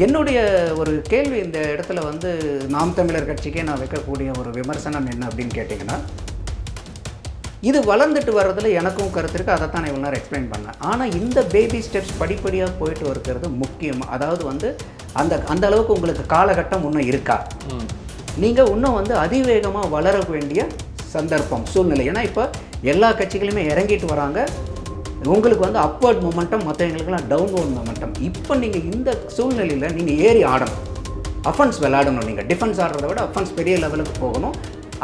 என்னுடைய ஒரு கேள்வி இந்த இடத்துல வந்து நாம் தமிழர் கட்சிக்கே நான் வைக்கக்கூடிய ஒரு விமர்சனம் என்ன அப்படின்னு கேட்டிங்கன்னா, இது வளர்ந்துட்டு வர்றதுல எனக்கும் கருத்து இருக்குது, அதை தான் நான் இவ்வளோ நேரம் எக்ஸ்பிளைன் பண்ணேன். ஆனால் இந்த பேபி ஸ்டெப்ஸ் படிப்படியாக போயிட்டு இருக்கிறது முக்கியம். அதாவது வந்து அந்த அளவுக்கு உங்களுக்கு காலகட்டம் இன்னும் இருக்கா, நீங்கள் இன்னும் வந்து அதிவேகமாக வளர வேண்டிய சந்தர்ப்பம் சூழ்நிலை. ஏன்னா இப்போ எல்லா கட்சிகளுமே இறங்கிட்டு வராங்க. உங்களுக்கு வந்து அப்வர்ட் மொமெண்டம், மற்றவங்களுக்குலாம் டவுன்வர்ட் மொமெண்டம். இப்போ நீங்கள் இந்த சூழ்நிலையில் நீங்கள் ஏறி ஆடணும், அஃபென்ஸ் விளையாடணும். நீங்கள் டிஃபென்ஸ் ஆடுறத விட அஃபென்ஸ் பெரிய லெவலுக்கு போகணும்.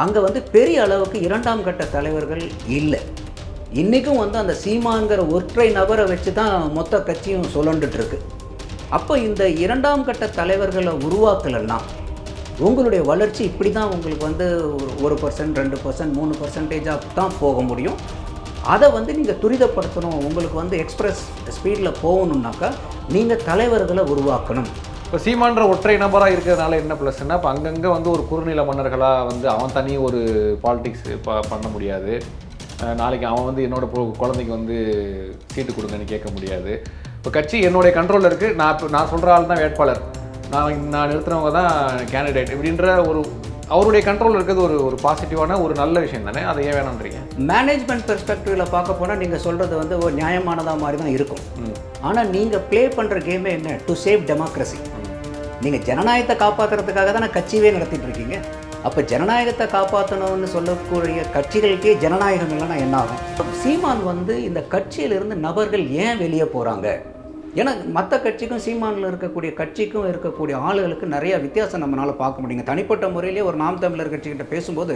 அங்கே வந்து பெரிய அளவுக்கு இரண்டாம் கட்ட தலைவர்கள் இல்லை. இன்றைக்கும் வந்து அந்த சீமான்கிற ஒற்றை நபரை வச்சு தான் மொத்த கட்சியும் சுழண்டுட்டுருக்கு. அப்போ இந்த இரண்டாம் கட்ட தலைவர்களை உருவாக்கலைன்னா உங்களுடைய வளர்ச்சி இப்படி தான் உங்களுக்கு வந்து 1%, 2%, 3% தான் போக முடியும். அதை வந்து நீங்கள் துரிதப்படுத்தணும். உங்களுக்கு வந்து எக்ஸ்பிரஸ் ஸ்பீடில் போகணுன்னாக்கா நீங்கள் தலைவர்களை உருவாக்கணும். இப்போ சீமான்ற ஒற்றை நபராக இருக்கிறதுனால என்ன ப்ளஸ்ன்னா, இப்போ அங்கங்கே வந்து ஒரு குறுநில மன்னர்களாக வந்து அவன் தனி ஒரு பாலிடிக்ஸ் பண்ண முடியாது. நாளைக்கு அவன் வந்து என்னோட குழந்தைக்கு வந்து சீட்டு கொடுங்கன்னு கேட்க முடியாது. இப்போ கட்சி என்னுடைய கண்ட்ரோலில் இருக்குது, நான் சொல்கிற ஆள் தான் வேட்பாளர், நான் நிறுத்துறவங்க தான் கேண்டிடேட் இப்படின்ற ஒரு அவருடைய கண்ட்ரோல் இருக்கிறது ஒரு பாசிட்டிவான ஒரு நல்ல விஷயம் தானே. அதை ஏன் வேணான்றீங்க? மேனேஜ்மெண்ட் பெர்ஸ்பெக்டிவில் பார்க்க போனால் நீங்கள் சொல்கிறது வந்து ஒரு நியாயமானதாக மாதிரி தான் இருக்கும். ஆனால் நீங்கள் ப்ளே பண்ணுற கேமே என்ன? To save democracy. நீங்கள் ஜனநாயகத்தை காப்பாற்றுறதுக்காக தானே கட்சியே நடத்திட்டு இருக்கீங்க. அப்போ ஜனநாயகத்தை காப்பாற்றணும்னு சொல்லக்கூடிய கட்சிகளுக்கே ஜனநாயகம் இல்லைன்னா என்ன ஆகும்? சீமான் வந்து இந்த கட்சியிலிருந்து நபர்கள் ஏன் வெளியே போகிறாங்க? ஏன்னா மற்ற கட்சிக்கும் சீமானில் இருக்கக்கூடிய கட்சிக்கும் இருக்கக்கூடிய ஆளுகளுக்கு நிறையா வித்தியாசம் நம்மளால் பார்க்க முடியுங்க. தனிப்பட்ட முறையிலே ஒரு நாம் தமிழர் கட்சிக்கிட்ட பேசும்போது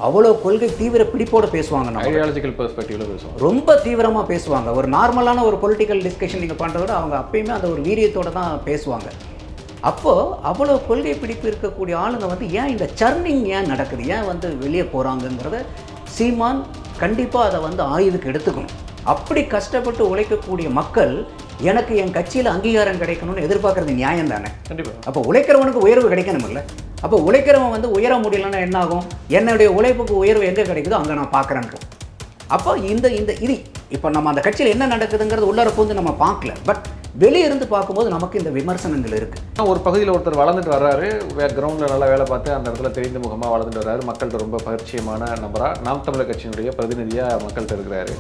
அவ்வளோ கொள்கை தீவிர பிடிப்போடு பேசுவாங்க. ஐடியாலஜிக்கல் பெர்ஸ்பெக்டிவில் பேசுவாங்க, ரொம்ப தீவிரமாக பேசுவாங்க. ஒரு நார்மலான ஒரு பொலிட்டிக்கல் டிஸ்கஷன் நீங்கள் பண்ணுறத விட அவங்க அப்பயுமே அந்த ஒரு வீரியத்தோடு தான் பேசுவாங்க. அப்போது அவ்வளோ கொள்கை பிடிப்பு இருக்கக்கூடிய ஆளுங்க வந்து ஏன் இந்த சர்னிங் ஏன் நடக்குது, ஏன் வந்து வெளியே போகிறாங்கங்கிறத சீமான் கண்டிப்பாக அதை வந்து ஆயுதுக்கு எடுத்துக்கணும். அப்படி கஷ்டப்பட்டு உழைக்கக்கூடிய மக்கள் எனக்கு என் கட்சியில் அங்கீகாரம் கிடைக்கணும்னு எதிர்பார்க்குறது நியாயம் தானே. கண்டிப்பாக. அப்போ உழைக்கிறவனுக்கு உயர்வு கிடைக்கணும் இல்லை? அப்போ உழைக்கிறவன் வந்து உயர முடியலன்னா என்ன ஆகும்? என்னுடைய உழைப்புக்கு உயர்வு எங்கே கிடைக்குதோ அங்கே நான் பார்க்குறேன்னு. அப்போ இது இப்போ நம்ம அந்த கட்சியில் என்ன நடக்குதுங்கிறது உள்ளார போந்து நம்ம பார்க்கல, பட் வெளியே இருந்து பார்க்கும்போது நமக்கு இந்த விமர்சனங்கள் இருக்குது. ஒரு பகுதியில் ஒருத்தர் வளர்ந்துட்டு வர்றாரு, கிரவுண்டில் நல்லா வேலை பார்த்து அந்த இடத்துல தெரிந்த முகமாக வளர்ந்துட்டு வர்றாரு, மக்கள்கிட்ட ரொம்ப பரிச்சயமான நபராக நாம் தமிழர் கட்சியினுடைய பிரதிநிதியாக மக்கள்கிட்ட இருக்கிறாரு.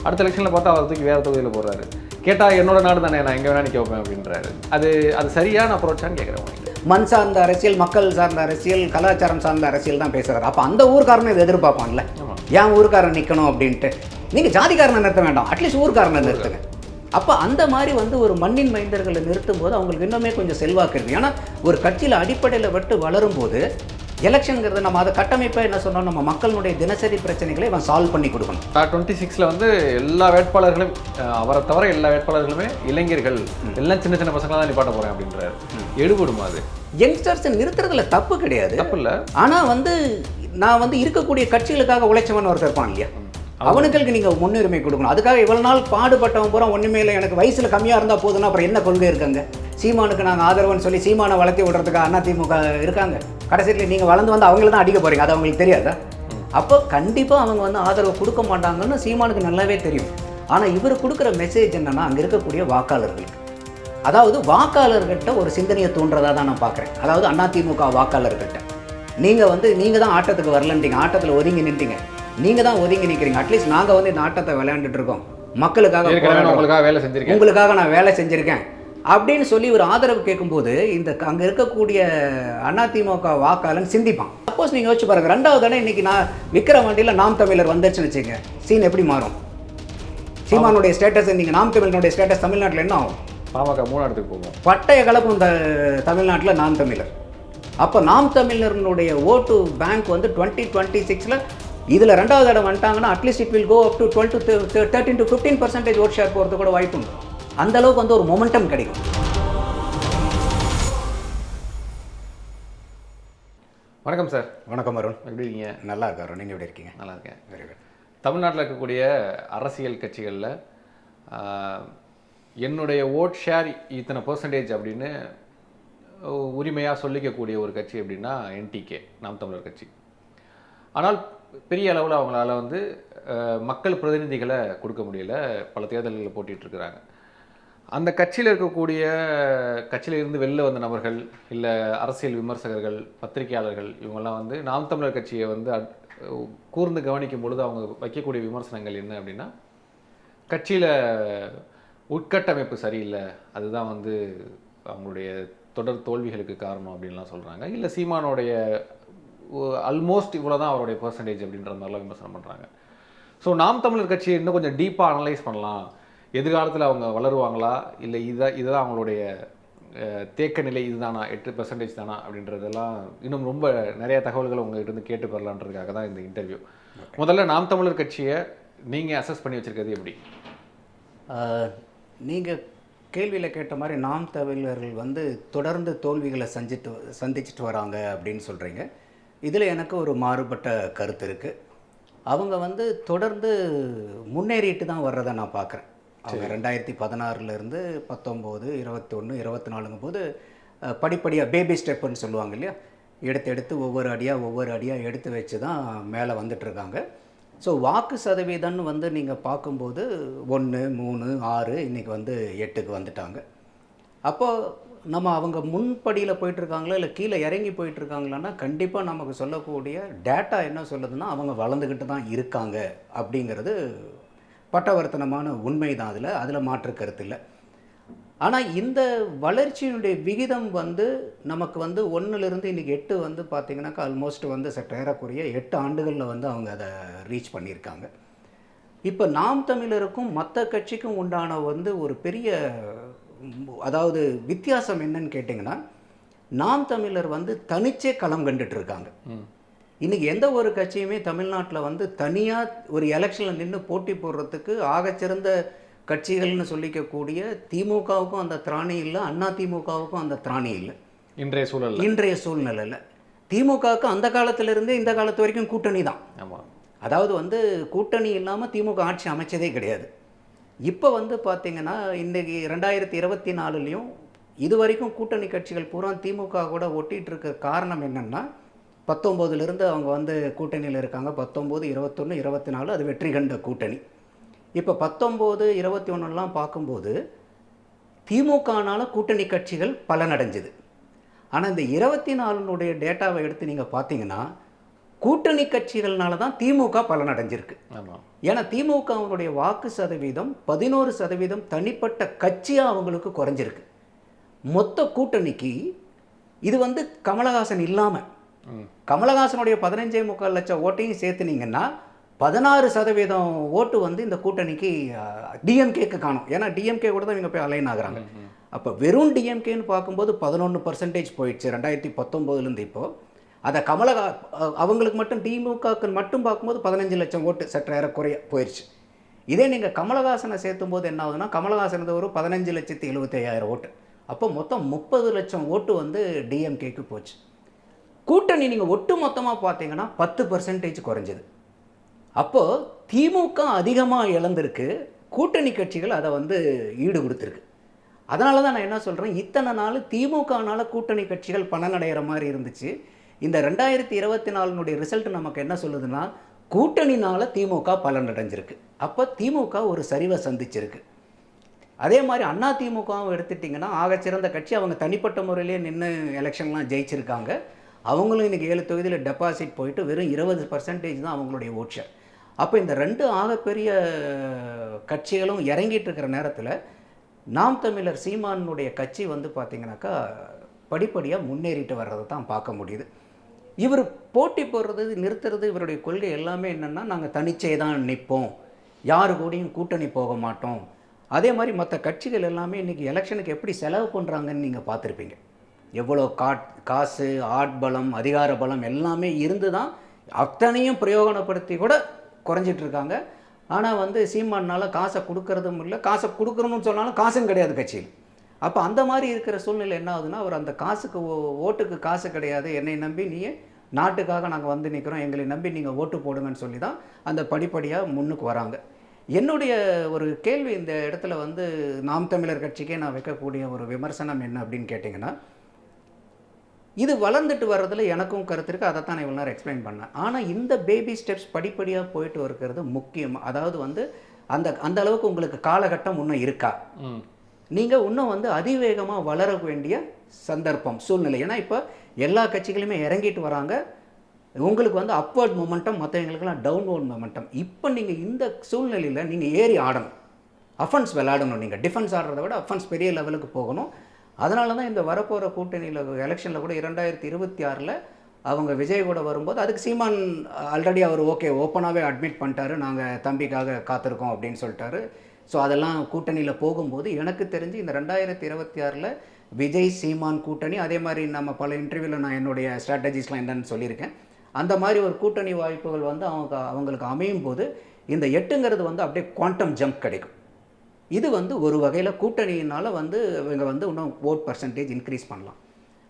அடுத்த எலெக்ஷனில் பார்த்தா அவர் தூக்கி வேறு தொகுதியில் போடுறாரு. கேட்டால் என்னோட நாடு தானே, நான் எங்கே வேணா நிற்க வைப்பேன் அப்படின்றாரு. அது சரியான அப்ரோச்சான்னு கேட்குறேன். மண் சார்ந்த அரசியல், மக்கள் சார்ந்த அரசியல், கலாச்சாரம் சார்ந்த அரசியல் தான் பேசுகிறாரு. அப்போ அந்த ஊர்க்காரனை இதை எதிர்பார்ப்பான்ல, ஏன் ஊர்க்காரன் நிற்கணும் அப்படின்ட்டு. நீங்கள் ஜாதிக்காரனை நிறுத்த வேண்டாம், அட்லீஸ்ட் ஊர்க்காரனை நிறுத்துங்க. அப்போ அந்த மாதிரி வந்து ஒரு மண்ணின் மைந்தர்களை நிறுத்தும் போது அவங்களுக்கு இன்னுமே கொஞ்சம் செல்வாக்கு இருக்குது. ஏன்னா ஒரு கட்சியில் அடிப்படையில் விட்டு வளரும் போது எலெக்ஷனுங்கிறது நம்ம அதை கட்டமைப்பாக என்ன சொன்னோம், நம்ம மக்களுடைய தினசரி பிரச்சனைகளை அவன் சால்வ் பண்ணி கொடுக்கணும். 26 வந்து எல்லா வேட்பாளர்களும், அவரை தவிர எல்லா வேட்பாளர்களுமே இளைஞர்கள், எல்லாம் சின்ன சின்ன பசங்களாக தான் நிப்பாட்ட போகிறேன் அப்படின்றாரு. எடுபடுமா அது? யங்ஸ்டர்ஸை நிறுத்துறதுல தப்பு கிடையாது, தப்பு இல்லை. ஆனால் வந்து நான் வந்து இருக்கக்கூடிய கட்சிகளுக்காக உழைச்சவன் ஒருத்தர் இருப்பான் இல்லையா, அவனுக்கு நீங்கள் முன்னுரிமை கொடுக்கணும். அதுக்காக இவ்வளோ நாள் பாடுபட்டவன் பூரா ஒன்றுமே இல்லை, எனக்கு வயசில் கம்மியாக இருந்தால் போதுன்னா அப்புறம் என்ன கொள்கை இருக்காங்க? சீமானுக்கு நாங்கள் ஆதரவுன்னு சொல்லி சீமானை வளர்த்தி விடுறதுக்கு அதிமுக இருக்காங்க. கடைசியில் நீங்கள் வளர்ந்து வந்து அவங்கள தான் அடிக்க போகிறீங்க, அது அவங்களுக்கு தெரியாதா? அப்போ கண்டிப்பாக அவங்க வந்து ஆதரவு கொடுக்க மாட்டாங்கன்னு சீமானுக்கு நல்லாவே தெரியும். ஆனால் இவர் கொடுக்குற மெசேஜ் என்னென்னா, அங்கே இருக்கக்கூடிய வாக்காளர்களுக்கு, அதாவது வாக்காளர்கிட்ட ஒரு சிந்தனையை தூண்டுறதா தான் நான் பார்க்குறேன். அதாவது அதிமுக வாக்காளர்கிட்ட நீங்கள் தான் ஆட்டத்துக்கு வரலன்ட்டீங்க, ஆட்டத்தில் ஒதுங்கி நின்றீங்க, நீங்கள் தான் ஒதுங்கி நிற்கிறீங்க, அட்லீஸ்ட் நாங்கள் வந்து இந்த ஆட்டத்தை விளையாண்டுட்டு இருக்கோம், மக்களுக்காக வேலை செஞ்சிருக்கேன், உங்களுக்காக நான் வேலை செஞ்சுருக்கேன் அப்படின்னு சொல்லி ஒரு ஆதரவு கேட்கும்போது இந்த அங்கே இருக்கக்கூடிய அதிமுக வாக்காளன் சிந்திப்பான். சப்போஸ் நீங்கள் யோசிச்சு பாருங்கள், 2வது தடவை இன்றைக்கி நான் விற்கிற வண்டியில் நாம் தமிழர் வந்துச்சுன்னு வச்சுங்க, சீன் எப்படி மாறும்? சீமானுடைய ஸ்டேட்டஸ், நீங்கள் நாம் தமிழனுடைய ஸ்டேட்டஸ் தமிழ்நாட்டில் என்ன ஆகும்? பாமக 3 இடத்துக்கு போகும், பட்டைய கலப்பும் இந்த தமிழ்நாட்டில் நாம் தமிழர். அப்போ நாம் தமிழர்களுடைய ஓட்டு பேங்க் வந்து 2026 இதில் 2வது இடம் வந்துட்டாங்கன்னா at least it will go up to 13 to 15% vote share போகிறது கூட வாய்ப்பு உண்டு. அந்த அளவுக்கு வந்து ஒரு மொமெண்டம் கிடைக்கும். வணக்கம் சார். வணக்கம் அருண், எப்படி இருக்கீங்க? நல்லா இருக்கா அருண், நீங்கள் எப்படி இருக்கீங்க? நல்லா இருக்கேன். Very good. தமிழ்நாட்டில் இருக்கக்கூடிய அரசியல் கட்சிகளில் என்னுடைய ஓட் ஷேர் இத்தனை % அப்படின்னு உரிமையாக சொல்லிக்கக்கூடிய ஒரு கட்சி அப்படின்னா என்டிகே, நாம் தமிழர் கட்சி. ஆனால் பெரிய அளவில் அவங்களால வந்து மக்கள் பிரதிநிதிகளை கொடுக்க முடியல, பல தேர்தல்களில் போட்டிகிட்டு இருக்கிறாங்க. அந்த கட்சியில் இருக்கக்கூடிய கட்சியில இருந்து வெளில வந்த நபர்கள் இல்லை அரசியல் விமர்சகர்கள் பத்திரிகையாளர்கள் இவங்கெல்லாம் வந்து நாம் தமிழர் கட்சியை வந்து கூர்ந்து கவனிக்கும் பொழுது அவங்க வைக்கக்கூடிய விமர்சனங்கள் என்ன அப்படின்னா, கட்சியில் உட்கட்டமைப்பு சரியில்லை, அதுதான் வந்து அவங்களுடைய தொடர் தோல்விகளுக்கு காரணம் அப்படின்லாம் சொல்கிறாங்க. இல்லை சீமானோடைய ஆல்மோஸ்ட் இவ்வளோ தான் அவருடைய பர்சன்டேஜ் அப்படின்ற மாதிரிலாம் விமர்சனம் பண்ணுறாங்க. ஸோ நாம் தமிழர் கட்சியை இன்னும் கொஞ்சம் டீப்பாக அனலைஸ் பண்ணலாம், எதிர்காலத்தில் அவங்க வளருவாங்களா, இல்லை இதுதான் அவங்களுடைய தேக்க நிலை இதுதானா, 8% தானா அப்படின்றதெல்லாம் இன்னும் ரொம்ப நிறைய தகவல்களை உங்கள்கிட்ட இருந்து கேட்டு பெறலான்றதுக்காக தான் இந்த இன்டர்வியூ. முதல்ல நாம் தமிழர் கட்சியை நீங்கள் அசஸ் பண்ணி வச்சுருக்கிறது எப்படி? நீங்கள் கேள்வியில் கேட்ட மாதிரி நாம் தமிழர்கள் வந்து தொடர்ந்து தோல்விகளை சந்திச்சுட்டு வராங்க அப்படின்னு சொல்கிறீங்க. இதில் எனக்கு ஒரு மாறுபட்ட கருத்து இருக்குது. அவங்க வந்து தொடர்ந்து முன்னேறிட்டு தான் வர்றதை நான் பார்க்குறேன். அவங்க 2016 19, 21, 24 போது படிப்படியாக பேபி ஸ்டெப்புன்னு சொல்லுவாங்க இல்லையா, எடுத்து ஒவ்வொரு அடியாக எடுத்து வச்சு தான் மேலே வந்துட்டுருக்காங்க. ஸோ வாக்கு சதவீதம்னு வந்து நீங்கள் பார்க்கும்போது 1, 3, 6 இன்றைக்கி வந்து 8க்கு வந்துட்டாங்க. அப்போது நம்ம அவங்க முன்படியில் போயிட்டுருக்காங்களா இல்லை கீழே இறங்கி போயிட்டுருக்காங்களான்னா கண்டிப்பாக நமக்கு சொல்லக்கூடிய டேட்டா என்ன சொல்லுதுன்னா அவங்க வளர்ந்துக்கிட்டு தான் இருக்காங்க அப்படிங்கிறது பட்டவர்த்தனமான உண்மை தான். அதில் மாற்று கருத்து இல்லை. ஆனால் இந்த வளர்ச்சியினுடைய விகிதம் வந்து நமக்கு வந்து 1லிருந்து இன்றைக்கி 8 வந்து பார்த்திங்கனாக்கா ஆல்மோஸ்ட் வந்து ஏறக்குறைய 8 ஆண்டுகளில் வந்து அவங்க அதை ரீச் பண்ணியிருக்காங்க. இப்போ நாம் தமிழருக்கும் மற்ற கட்சிக்கும் உண்டான வந்து ஒரு பெரிய அதாவது வித்தியாசம் என்னன்னு கேட்டிங்கன்னா, நாம் தமிழர் வந்து தனிச்சே களம் கண்டுட்ருக்காங்க. இன்றைக்கி எந்த ஒரு கட்சியுமே தமிழ்நாட்டில் வந்து தனியாக ஒரு எலெக்ஷனில் நின்று போட்டி போடுறதுக்கு ஆகச்சிறந்த கட்சிகள்னு சொல்லிக்கக்கூடிய திமுகவுக்கும் அந்த திராணி இல்லை, அதிமுகவுக்கும் அந்த திராணி இல்லை இன்றைய சூழ்நிலையில். திமுகவுக்கு அந்த காலத்திலிருந்தே இந்த காலத்து வரைக்கும் கூட்டணி தான். அதாவது வந்து கூட்டணி இல்லாமல் திமுக ஆட்சி அமைச்சதே கிடையாது. இப்போ வந்து பார்த்திங்கன்னா இன்றைக்கி 2024 இது வரைக்கும் கூட்டணி கட்சிகள் பூரா திமுக கூட ஒட்டிகிட்டு இருக்க காரணம் என்னென்னா, 19 அவங்க வந்து கூட்டணியில் இருக்காங்க. 19, 21, 24 அது வெற்றி கண்ட கூட்டணி. இப்போ 19, 21 பார்க்கும்போது திமுகனால கூட்டணி கட்சிகள் பலனடைஞ்சுது. ஆனால் இந்த 24 டேட்டாவை எடுத்து நீங்கள் பார்த்தீங்கன்னா கூட்டணி கட்சிகள்னால தான் திமுக பலனடைஞ்சிருக்கு. ஏன்னா திமுகவுடைய வாக்கு சதவீதம் 11% தனிப்பட்ட கட்சியாக அவங்களுக்கு குறைஞ்சிருக்கு. மொத்த கூட்டணிக்கு இது வந்து கமலஹாசன் இல்லாமல் கமலஹாசனுடைய 15.25 லட்சம் ஓட்டையும் சேர்த்துனீங்கன்னா 16% ஓட்டு வந்து இந்த கூட்டணிக்கு டிஎம்கேக்கு காணும். ஏன்னா டிஎம்கே கூட தான் இவங்க போய் அலைன் ஆகுறாங்க. அப்போ வெறும் டிஎம்கேன்னு பார்க்கும்போது 11% போயிடுச்சு 2019 இப்போது. அதை அவங்களுக்கு மட்டும் திமுகவுக்கு மட்டும் பார்க்கும்போது 15 லட்சம் ஓட்டு ஏறக்குறைய போயிடுச்சு. இதே நீங்கள் கமலஹாசனை சேர்த்தும் போது என்ன ஆகுதுன்னா, கமலஹாசன் ஒரு 15,75,000 ஓட்டு. அப்போ மொத்தம் 30 லட்சம் ஓட்டு வந்து டிஎம்கேக்கு போச்சு. கூட்டணி நீங்கள் ஒட்டு மொத்தமாக பார்த்தீங்கன்னா 10% குறைஞ்சது. அப்போது திமுக அதிகமாக இழந்திருக்கு, கூட்டணி கட்சிகள் அதை வந்து ஈடு கொடுத்துருக்கு. அதனால தான் நான் என்ன சொல்கிறேன், இத்தனை நாள் திமுகனால் கூட்டணி கட்சிகள் பலனடைகிற மாதிரி இருந்துச்சு. இந்த 2024 ரிசல்ட் நமக்கு என்ன சொல்லுதுன்னா, கூட்டணினால் திமுக பலனடைஞ்சிருக்கு. அப்போ திமுக ஒரு சரிவை சந்திச்சிருக்கு. அதே மாதிரி அதிமுகவும் எடுத்துட்டிங்கன்னா ஆகச்சிறந்த கட்சி. அவங்க தனிப்பட்ட முறையிலே நின்று எலெக்ஷன்லாம் ஜெயிச்சிருக்காங்க. அவங்களும் இன்றைக்கி 7 தொகுதியில் டெபாசிட் போயிட்டு வெறும் 20% தான் அவங்களுடைய ஓட் ஷேர். அப்போ இந்த 2 ஆகப்பெரிய கட்சிகளும் இறங்கிட்டு இருக்கிற நேரத்தில் நாம் தமிழர் சீமானுடைய கட்சி வந்து பார்த்திங்கனாக்கா படிப்படியாக முன்னேறிட்டு வர்றதை தான் பார்க்க முடியுது. இவர் போட்டி போடுறது நிறுத்துறது இவருடைய கொள்கை எல்லாமே என்னென்னா, நாங்கள் தனிச்சே தான் நிற்போம், யாரு கூடயும் கூட்டணி போக மாட்டோம். அதே மாதிரி மற்ற கட்சிகள் எல்லாமே இன்றைக்கி எலெக்ஷனுக்கு எப்படி செலவு பண்ணுறாங்கன்னு நீங்கள் பார்த்துருப்பீங்க. எவ்வளோ காசு, ஆட்பலம், அதிகார பலம் எல்லாமே இருந்து தான் அத்தனையும் பிரயோகப்படுத்தி கூட குறைஞ்சிட்ருக்காங்க. ஆனால் வந்து சீமானால் காசை கொடுக்கறதும் இல்லை, காசை கொடுக்குறோன்னு சொன்னாலும் காசும் கிடையாது கட்சியில். அப்போ அந்த மாதிரி இருக்கிற சூழ்நிலை என்ன ஆகுதுன்னா, அவர் அந்த காசுக்கு ஓட்டுக்கு காசு கிடையாது, என்னை நம்பி நீயே நாட்டுக்காக நாங்கள் வந்து நிற்கிறோம், எங்களை நம்பி நீங்கள் ஓட்டு போடுங்கன்னு சொல்லி தான் அந்த படிப்படியாக முன்னுக்கு வராங்க. என்னுடைய ஒரு கேள்வி இந்த இடத்துல வந்து நாம் தமிழர் கட்சிக்கே நான் வைக்கக்கூடிய ஒரு விமர்சனம் என்ன அப்படின்னு கேட்டிங்கன்னா, இது வளர்ந்துட்டு வர்றதுல எனக்கும் கருத்து இருக்குது, அதை தான் நான் இவ்வளோ நேரம் எக்ஸ்பிளைன் பண்ணேன். ஆனால் இந்த பேபி ஸ்டெப்ஸ் படிப்படியாக போயிட்டு இருக்கிறது முக்கியம். அதாவது வந்து அந்த அளவுக்கு உங்களுக்கு காலகட்டம் இன்னும் இருக்கா? நீங்கள் இன்னும் வந்து அதிவேகமாக வளர வேண்டிய சந்தர்ப்பம் சூழ்நிலை. ஏன்னா இப்போ எல்லா கட்சிகளுமே இறங்கிட்டு வராங்க. உங்களுக்கு வந்து அப்வர்ட் மொமெண்டம், மற்றவங்களுக்கெல்லாம் டவுன்வர்ட் மொமெண்டம். இப்போ நீங்கள் இந்த சூழ்நிலையில் நீங்கள் ஏறி ஆடணும், அஃபென்ஸ் விளையாடணும். நீங்கள் டிஃபென்ஸ் ஆடுறதை விட அஃபென்ஸ் பெரிய லெவலுக்கு போகணும். அதனால தான் இந்த வரப்போகிற கூட்டணியில் எலெக்ஷனில் கூட 2026 அவங்க விஜய் கூட வரும்போது அதுக்கு சீமான் ஆல்ரெடி அவர் ஓப்பனாகவே அட்மிட் பண்ணிட்டாரு, நாங்கள் தம்பிக்காக காத்திருக்கோம் அப்படின்னு சொல்லிட்டாரு. ஸோ அதெல்லாம் கூட்டணியில் போகும்போது எனக்கு தெரிஞ்சு இந்த 2026 விஜய் சீமான் கூட்டணி, அதே மாதிரி நம்ம பல இன்டர்வியூவில் நான் என்னுடைய ஸ்ட்ராட்டஜிஸ்லாம் என்னென்னு சொல்லியிருக்கேன். அந்த மாதிரி ஒரு கூட்டணி வாய்ப்புகள் வந்து அவங்களுக்கு அமையும் போது இந்த 8ங்கிறது வந்து அப்படியே குவாண்டம் ஜம்ப் கிடைக்கும். இது வந்து ஒரு வகையில் கூட்டணியினால் வந்து இவங்க வந்து இன்னும் ஓட் பர்சன்டேஜ் இன்க்ரீஸ் பண்ணலாம்.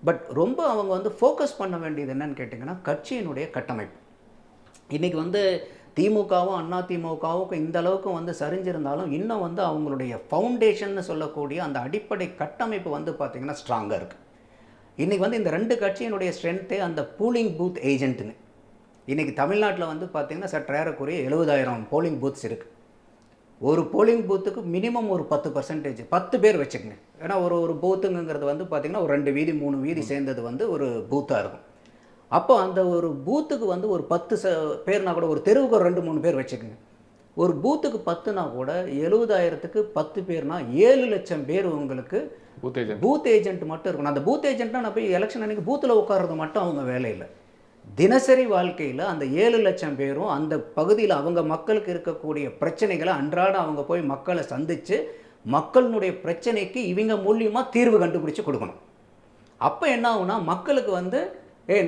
பட் ரொம்ப அவங்க வந்து ஃபோக்கஸ் பண்ண வேண்டியது என்னன்னு கேட்டிங்கன்னா கட்சியினுடைய கட்டமைப்பு. இன்றைக்கி வந்து திமுகவும் அதிமுகவும் இந்த அளவுக்கு வந்து சரிஞ்சிருந்தாலும் இன்னும் வந்து அவங்களுடைய ஃபவுண்டேஷன்னு சொல்லக்கூடிய அந்த அடிப்படை கட்டமைப்பு வந்து பார்த்திங்கன்னா ஸ்ட்ராங்காக இருக்குது. இன்றைக்கி வந்து இந்த 2 கட்சியினுடைய ஸ்ட்ரென்த்தே அந்த பூலிங் பூத் ஏஜென்ட்டுன்னு. இன்றைக்கி தமிழ்நாட்டில் வந்து பார்த்திங்கன்னா சற்றேறக்குறைய 70,000 போலிங் பூத்ஸ் இருக்குது. ஒரு போலிங் பூத்துக்கு மினிமம் ஒரு 10% 10 பேர் வச்சுக்கோங்க. ஏன்னா ஒரு பூத்துங்கிறது வந்து பார்த்திங்கன்னா ஒரு 2 வீதி 3 வீதி சேர்ந்தது வந்து ஒரு பூத்தாக இருக்கும். அப்போ அந்த ஒரு பூத்துக்கு வந்து ஒரு 10 பேர்னா கூட, ஒரு தெருவுக்கு ஒரு 2-3 பேர் வச்சுக்கோங்க. ஒரு பூத்துக்கு 10னா கூட 70,000க்கு 10 பேர்னா 7 லட்சம் பேர் உங்களுக்கு பூத் ஏஜென்ட் மட்டும் இருக்கணும். அந்த பூத் ஏஜென்ட்னா நான் போய் எலெக்ஷன் அன்றைக்கி பூத்தில் உட்கார்றது மட்டும் அவங்க வேலை இல்லை. தினசரி வாழ்க்கையில் அந்த 7 லட்சம் பேரும் அந்த பகுதியில் அவங்க மக்களுக்கு இருக்கக்கூடிய பிரச்சனைகளை அன்றாட அவங்க போய் மக்களை சந்தித்து மக்களினுடைய பிரச்சனைக்கு இவங்க மூலியமாக தீர்வு கண்டுபிடிச்சி கொடுக்கணும். அப்போ என்ன ஆகுனா மக்களுக்கு வந்து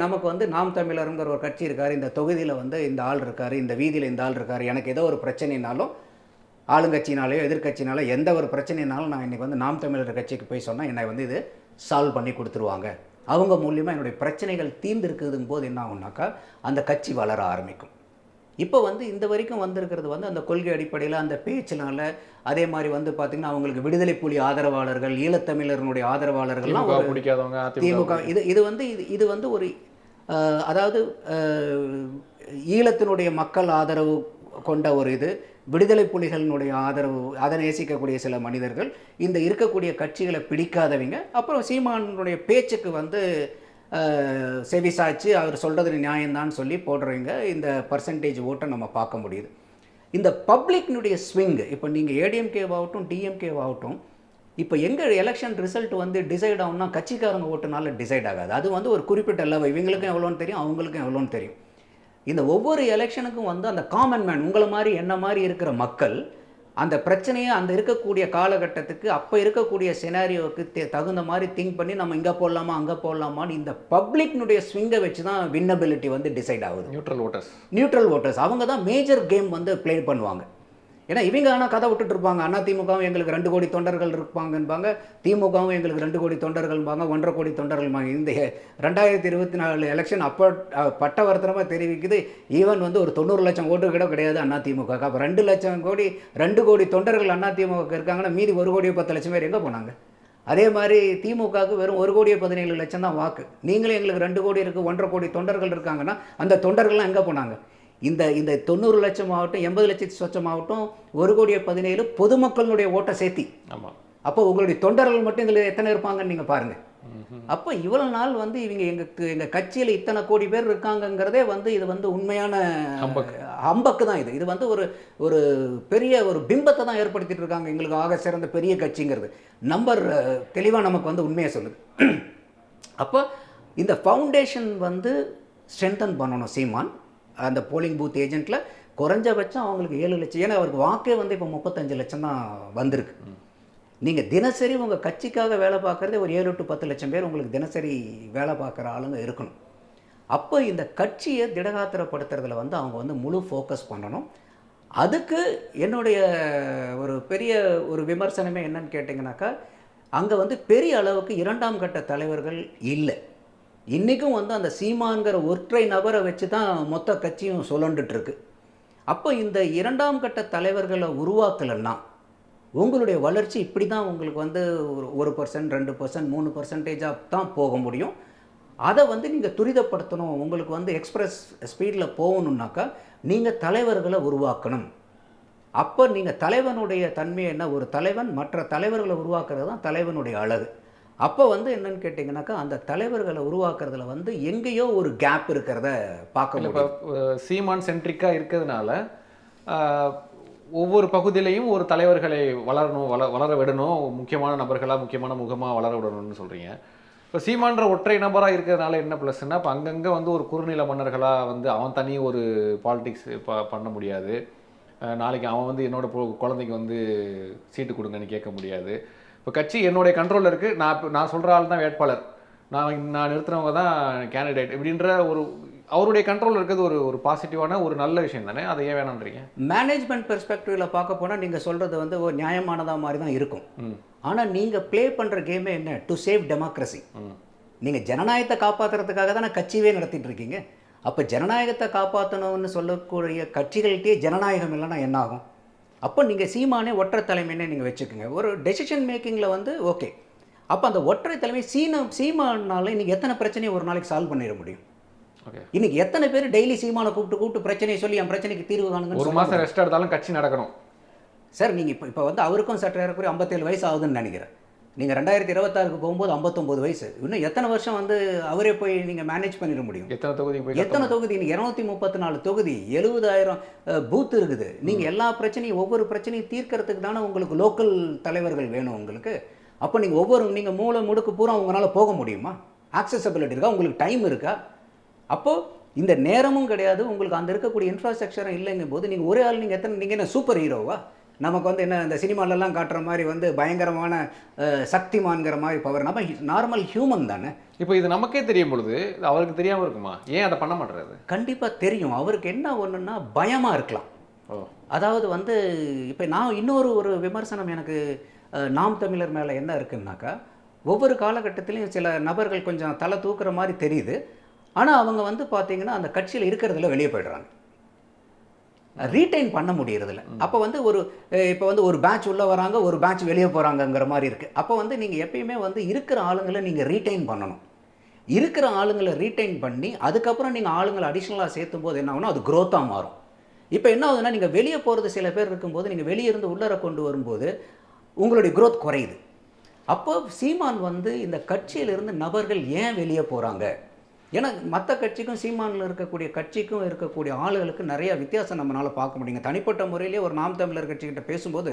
நமக்கு வந்து நாம் தமிழருங்கிற ஒரு கட்சி இருக்கார், இந்த தொகுதியில் வந்து இந்த ஆள் இருக்கார், இந்த வீதியில் இந்த ஆள் இருக்கார், எனக்கு ஏதோ ஒரு பிரச்சனைனாலும் ஆளுங்கட்சினாலேயோ எதிர்கட்சினாலோ எந்த ஒரு பிரச்சனைனாலும் நான் இன்றைக்கி வந்து நாம் தமிழர் கட்சிக்கு போய் சொன்னால் என்னை வந்து இது சால்வ் பண்ணி கொடுத்துருவாங்க. அவங்க மூலியமாக என்னுடைய பிரச்சனைகள் தீர்ந்துருக்குதுங்க போது என்ன ஆகுனாக்கா அந்த கட்சி வளர ஆரம்பிக்கும். இப்போ வந்து இந்த வரைக்கும் வந்திருக்கிறது வந்து அந்த கொள்கை அடிப்படையில் அந்த பேச்சினால, அதே மாதிரி வந்து பார்த்திங்கன்னா அவங்களுக்கு விடுதலை புலி ஆதரவாளர்கள், ஈழத்தமிழர்களுடைய ஆதரவாளர்கள்லாம் திமுக இது வந்து ஒரு அதாவது ஈழத்தினுடைய மக்கள் ஆதரவு கொண்ட ஒரு இது, விடுதலை புலிகளினுடைய ஆதரவு, அதை நேசிக்கக்கூடிய சில மனிதர்கள், இந்த இருக்கக்கூடிய கட்சிகளை பிடிக்காதவங்க, அப்புறம் சீமானுடைய பேச்சுக்கு வந்து செவிசாய்ச்சி அவர் சொல்கிறது நியாயம்தான் சொல்லி போடுறவங்க, இந்த பர்சன்டேஜ் ஓட்டை நம்ம பார்க்க முடியுது. இந்த பப்ளிக்னுடைய ஸ்விங்கு இப்போ நீங்கள் ஏடிஎம்கேவாகட்டும் டிஎம்கேவாகட்டும் இப்போ எங்கள் எலெக்ஷன் ரிசல்ட் வந்து டிசைட் ஆகும்னா கட்சிக்காரங்க ஓட்டுனால டிசைட் ஆகாது. அது வந்து ஒரு குறிப்பிட்ட லெவல், இவங்களுக்கும் எவ்வளோன்னு தெரியும், அவங்களுக்கும் எவ்வளோன்னு தெரியும். இந்த ஒவ்வொரு எலெக்ஷனுக்கும் வந்து அந்த காமன் மேன், உங்களை மாதிரி என்ன மாதிரி இருக்கிற மக்கள் அந்த பிரச்சனையை அந்த இருக்கக்கூடிய காலகட்டத்துக்கு அப்போ இருக்கக்கூடிய சினாரியோவுக்கு தகுந்த மாதிரி திங்க் பண்ணி நம்ம இங்கே போடலாமா அங்கே போடலாமான்னு இந்த பப்ளிக்னுடைய ஸ்விங்கை வச்சு தான் வின்னபிலிட்டி வந்து டிசைட் ஆகுது. நியூட்ரல் ஓட்டர்ஸ் அவங்க தான் மேஜர் கேம் வந்து ப்ளே பண்ணுவாங்க. ஏன்னா இவங்க ஆனால் கதை விட்டுட்டு இருப்பாங்க, அதிமுகவும் எங்களுக்கு 2 கோடி தொண்டர்கள் இருப்பாங்கன்பாங்க, திமுகவும் எங்களுக்கு 2 கோடி தொண்டர்கள்பாங்க, 1.5 கோடி தொண்டர்கள்பாங்க. இந்த 2024 எலெக்ஷன் அப்போ பட்டவர்த்தனமாக தெரிவிக்குது. ஈவன் வந்து ஒரு 90 லட்சம் ஓட்டு கூட கிடையாது அதிமுக. அப்போ 2 கோடி தொண்டர்கள் அதிமுக இருக்காங்கன்னா மீதி 1 கோடி 10 லட்சம் பேர் எங்கே போனாங்க? அதே மாதிரி திமுகவுக்கு வெறும் 1 கோடி 17 லட்சம் தான் வாக்கு. நீங்களே எங்களுக்கு 2 கோடி இருக்குது, 1.5 கோடி தொண்டர்கள் இருக்காங்கன்னா அந்த தொண்டர்கள்லாம் எங்கே போனாங்க? இந்த 90 லட்சம் ஆகட்டும், 80 லட்சம் ஆகட்டும், 1 கோடி 17 பொதுமக்களுடைய ஓட்டை சேர்த்தி. ஆமாம். அப்போ உங்களுடைய தொண்டர்கள் மட்டும் இதில் எத்தனை இருப்பாங்கன்னு நீங்கள் பாருங்கள். அப்போ இவ்வளோ நாள் வந்து இவங்க எங்கள் கட்சியில் இத்தனை கோடி பேர் இருக்காங்கங்கிறதே வந்து இது வந்து உண்மையான ஹம்பக்கு தான். இது வந்து ஒரு பெரிய ஒரு பிம்பத்தை தான் ஏற்படுத்திட்டு இருக்காங்க. எங்களுக்கு ஆக சிறந்த பெரிய கட்சிங்கிறது நம்பர் தெளிவாக நமக்கு வந்து உண்மையை சொல்லுது. அப்போ இந்த ஃபவுண்டேஷன் வந்து ஸ்ட்ரென்தன் பண்ணணும் சீமான். அந்த போலிங் பூத் ஏஜென்ட்டில் குறைஞ்சபட்சம் அவங்களுக்கு 7 லட்சம், ஏன்னா அவருக்கு வாக்கே வந்து இப்போ 35 லட்சம் தான் வந்திருக்கு. நீங்கள் தினசரி உங்கள் கட்சிக்காக வேலை பார்க்குறதே ஒரு 7 to 10 லட்சம் பேர் உங்களுக்கு தினசரி வேலை பார்க்குற ஆளுங்க இருக்கணும். அப்போ இந்த கட்சியை திடகாத்திரப்படுத்துறதுல வந்து அவங்க வந்து முழு ஃபோக்கஸ் பண்ணணும். அதுக்கு என்னுடைய ஒரு பெரிய ஒரு விமர்சனமே என்னன்னு கேட்டிங்கனாக்கா, அங்கே வந்து பெரிய அளவுக்கு 2ஆம் கட்ட தலைவர்கள் இல்லை. இன்றைக்கும் வந்து அந்த சீமான்கிற ஒற்றை நபரை வச்சு தான் மொத்த கட்சியும் சுழண்டுட்டுருக்கு. அப்போ இந்த 2ஆம் கட்ட தலைவர்களை உருவாக்கலைன்னா உங்களுடைய வளர்ச்சி இப்படி தான் உங்களுக்கு வந்து 1%, 2%, 3% தான் போக முடியும். அதை வந்து நீங்கள் துரிதப்படுத்தணும். உங்களுக்கு வந்து எக்ஸ்பிரஸ் ஸ்பீடில் போகணுன்னாக்கா நீங்கள் தலைவர்களை உருவாக்கணும். அப்போ நீங்கள் தலைவனுடைய தன்மை என்ன, ஒரு தலைவன் மற்ற தலைவர்களை உருவாக்குறது தான் தலைவனுடைய அழகு. அப்போ வந்து என்னன்னு கேட்டிங்கனாக்கா, அந்த தலைவர்களை உருவாக்குறதுல வந்து எங்கேயோ ஒரு கேப் இருக்கிறத பார்க்க இப்போ முடியும். சீமான் சென்ட்ரிக்காக இருக்கிறதுனால ஒவ்வொரு பகுதியிலையும் ஒரு தலைவர்களை வளரணும், வளர விடணும், முக்கியமான நபர்களாக முக்கியமான முகமாக வளர விடணும்னு சொல்கிறீங்க. இப்போ சீமான்ற ஒற்றை நபராக இருக்கிறதுனால என்ன ப்ளஸ்ன்னா, இப்போ அங்கங்கே வந்து ஒரு குறுநில மன்னர்களாக வந்து அவன் தனி ஒரு பாலிடிக்ஸ் பண்ண முடியாது. நாளைக்கு அவன் வந்து என்னோட குழந்தைக்கு வந்து சீட்டு கொடுங்கன்னு கேட்க முடியாது. இப்போ கட்சி என்னுடைய கண்ட்ரோலில் இருக்குது, நான் சொல்கிற ஆள் தான் வேட்பாளர், நான் நிறுத்துறவங்க தான் கேண்டிடேட் இப்படின்ற ஒரு அவருடைய கண்ட்ரோல் இருக்கிறது ஒரு பாசிட்டிவான ஒரு நல்ல விஷயம் தானே. அதை ஏன் வேணான்றீங்க? மேனேஜ்மெண்ட் பெர்ஸ்பெக்டிவில் பார்க்க போனால் நீங்கள் சொல்கிறது வந்து ஒரு நியாயமானதாக மாதிரி தான் இருக்கும். ஆனால் நீங்கள் ப்ளே பண்ணுற கேமே என்ன, டு சேவ் டெமோக்ரஸி. நீங்கள் ஜனநாயகத்தை காப்பாற்றுறதுக்காக தான் கட்சியே நடத்திட்டு இருக்கீங்க. அப்போ ஜனநாயகத்தை காப்பாற்றணும்னு சொல்லக்கூடிய கட்சிகள்கிட்டே ஜனநாயகம் இல்லைன்னா என்ன ஆகும்? அப்போ நீங்கள் சீமானே ஒற்றை தலைமைன்னே நீங்கள் வச்சுக்கோங்க. ஒரு டெசிஷன் மேக்கிங்கில் வந்து ஓகே. அப்போ அந்த ஒற்றை தலைமை சீமானால இன்றைக்கி எத்தனை பிரச்சனையை ஒரு நாளைக்கு சால்வ் பண்ணிட முடியும்? ஓகே, இன்னைக்கு எத்தனை பேர் டெய்லி சீமானை கூப்பிட்டு பிரச்சனையை சொல்லி என் பிரச்சனைக்கு தீர்வு காணுங்க. ஒரு மாதம் ரெஸ்ட் எடுத்தாலும் கட்சி நடக்கணும் சார். நீங்கள் இப்போ வந்து அவருக்கும் சற்று ஏறக்குறைய 57 வயசு ஆகுதுன்னு நினைக்கிறேன். நீங்கள் 2026க்கு போகும்போது 59 வயசு. இன்னும் எத்தனை வருஷம் வந்து அவரே போய் நீங்கள் மேனேஜ் பண்ணிட முடியும்? எத்தனை தொகுதி எத்தனை தொகுதி? நீங்கள் 234 தொகுதி, 70,000 பூத் இருக்குது. நீங்கள் எல்லா பிரச்சனையும் ஒவ்வொரு பிரச்சனையும் தீர்க்கறதுக்கு தானே உங்களுக்கு லோக்கல் தலைவர்கள் வேணும் உங்களுக்கு. அப்போ நீங்கள் நீங்கள் மூளை முடுக்கு பூரா உங்களால் போக முடியுமா? ஆக்சசபிலிட்டி இருக்கா? உங்களுக்கு டைம் இருக்கா? அப்போது இந்த நேரமும் கிடையாது உங்களுக்கு, அந்த இருக்கக்கூடிய இன்ஃப்ராஸ்ட்ரக்சரும் இல்லைங்கும் போது நீங்கள் ஒரே ஆள் நீங்கள் என்ன சூப்பர் ஹீரோவா? நமக்கு வந்து என்ன இந்த சினிமாலெல்லாம் காட்டுற மாதிரி வந்து பயங்கரமான சக்திமான்கிற மாதிரி பவர். நம்ம நார்மல் ஹியூமன் தானே. இப்போ இது நமக்கே தெரியும் பொழுது அவருக்கு தெரியாமல் இருக்குமா? ஏன் அதை பண்ண மாட்டேறாரு? கண்டிப்பாக தெரியும். அவருக்கு என்ன ஒன்றுன்னா பயமாக இருக்கலாம். அதாவது வந்து இப்போ நான் இன்னொரு விமர்சனம் எனக்கு நாம் தமிழர் மேலே என்ன இருக்குன்னாக்கா, ஒவ்வொரு காலகட்டத்திலையும் சில நபர்கள் கொஞ்சம் தலை தூக்குற மாதிரி தெரியுது. ஆனால் அவங்க வந்து பார்த்தீங்கன்னா அந்த கட்சியில் இருக்கிறதுல வெளியே போய்டுறாங்க, ரீட்டைன் பண்ண முடியறதில்ல. அப்போ வந்து இப்போ வந்து ஒரு பேட்ச் உள்ளே வராங்க, ஒரு பேட்ச் வெளியே போகிறாங்கங்கிற மாதிரி இருக்குது. அப்போ வந்து நீங்கள் எப்பயுமே வந்து இருக்கிற ஆளுங்களை நீங்கள் ரீட்டைன் பண்ணணும். இருக்கிற ஆளுங்களை ரீட்டைன் பண்ணி அதுக்கப்புறம் நீங்கள் ஆளுங்களை அடிஷ்னலாக சேர்த்தும் போது என்ன ஆகுனா அது க்ரோத்தாக மாறும். இப்போ என்ன ஆகுதுன்னா, நீங்கள் வெளியே போகிறது சில பேர் இருக்கும்போது நீங்கள் வெளியே இருந்து உள்ளர கொண்டு வரும்போது உங்களுடைய க்ரோத் குறையுது. அப்போ சீமான் வந்து இந்த கட்சியிலிருந்து நபர்கள் ஏன் வெளியே போகிறாங்க? ஏன்னா மற்ற கட்சிக்கும் சீமானில் இருக்கக்கூடிய கட்சிக்கும் இருக்கக்கூடிய ஆளுகளுக்கு நிறைய வித்தியாசம் நம்மளால் பார்க்க முடியுங்க. தனிப்பட்ட முறையிலேயே ஒரு நாம் தமிழர் கட்சிக்கிட்ட பேசும்போது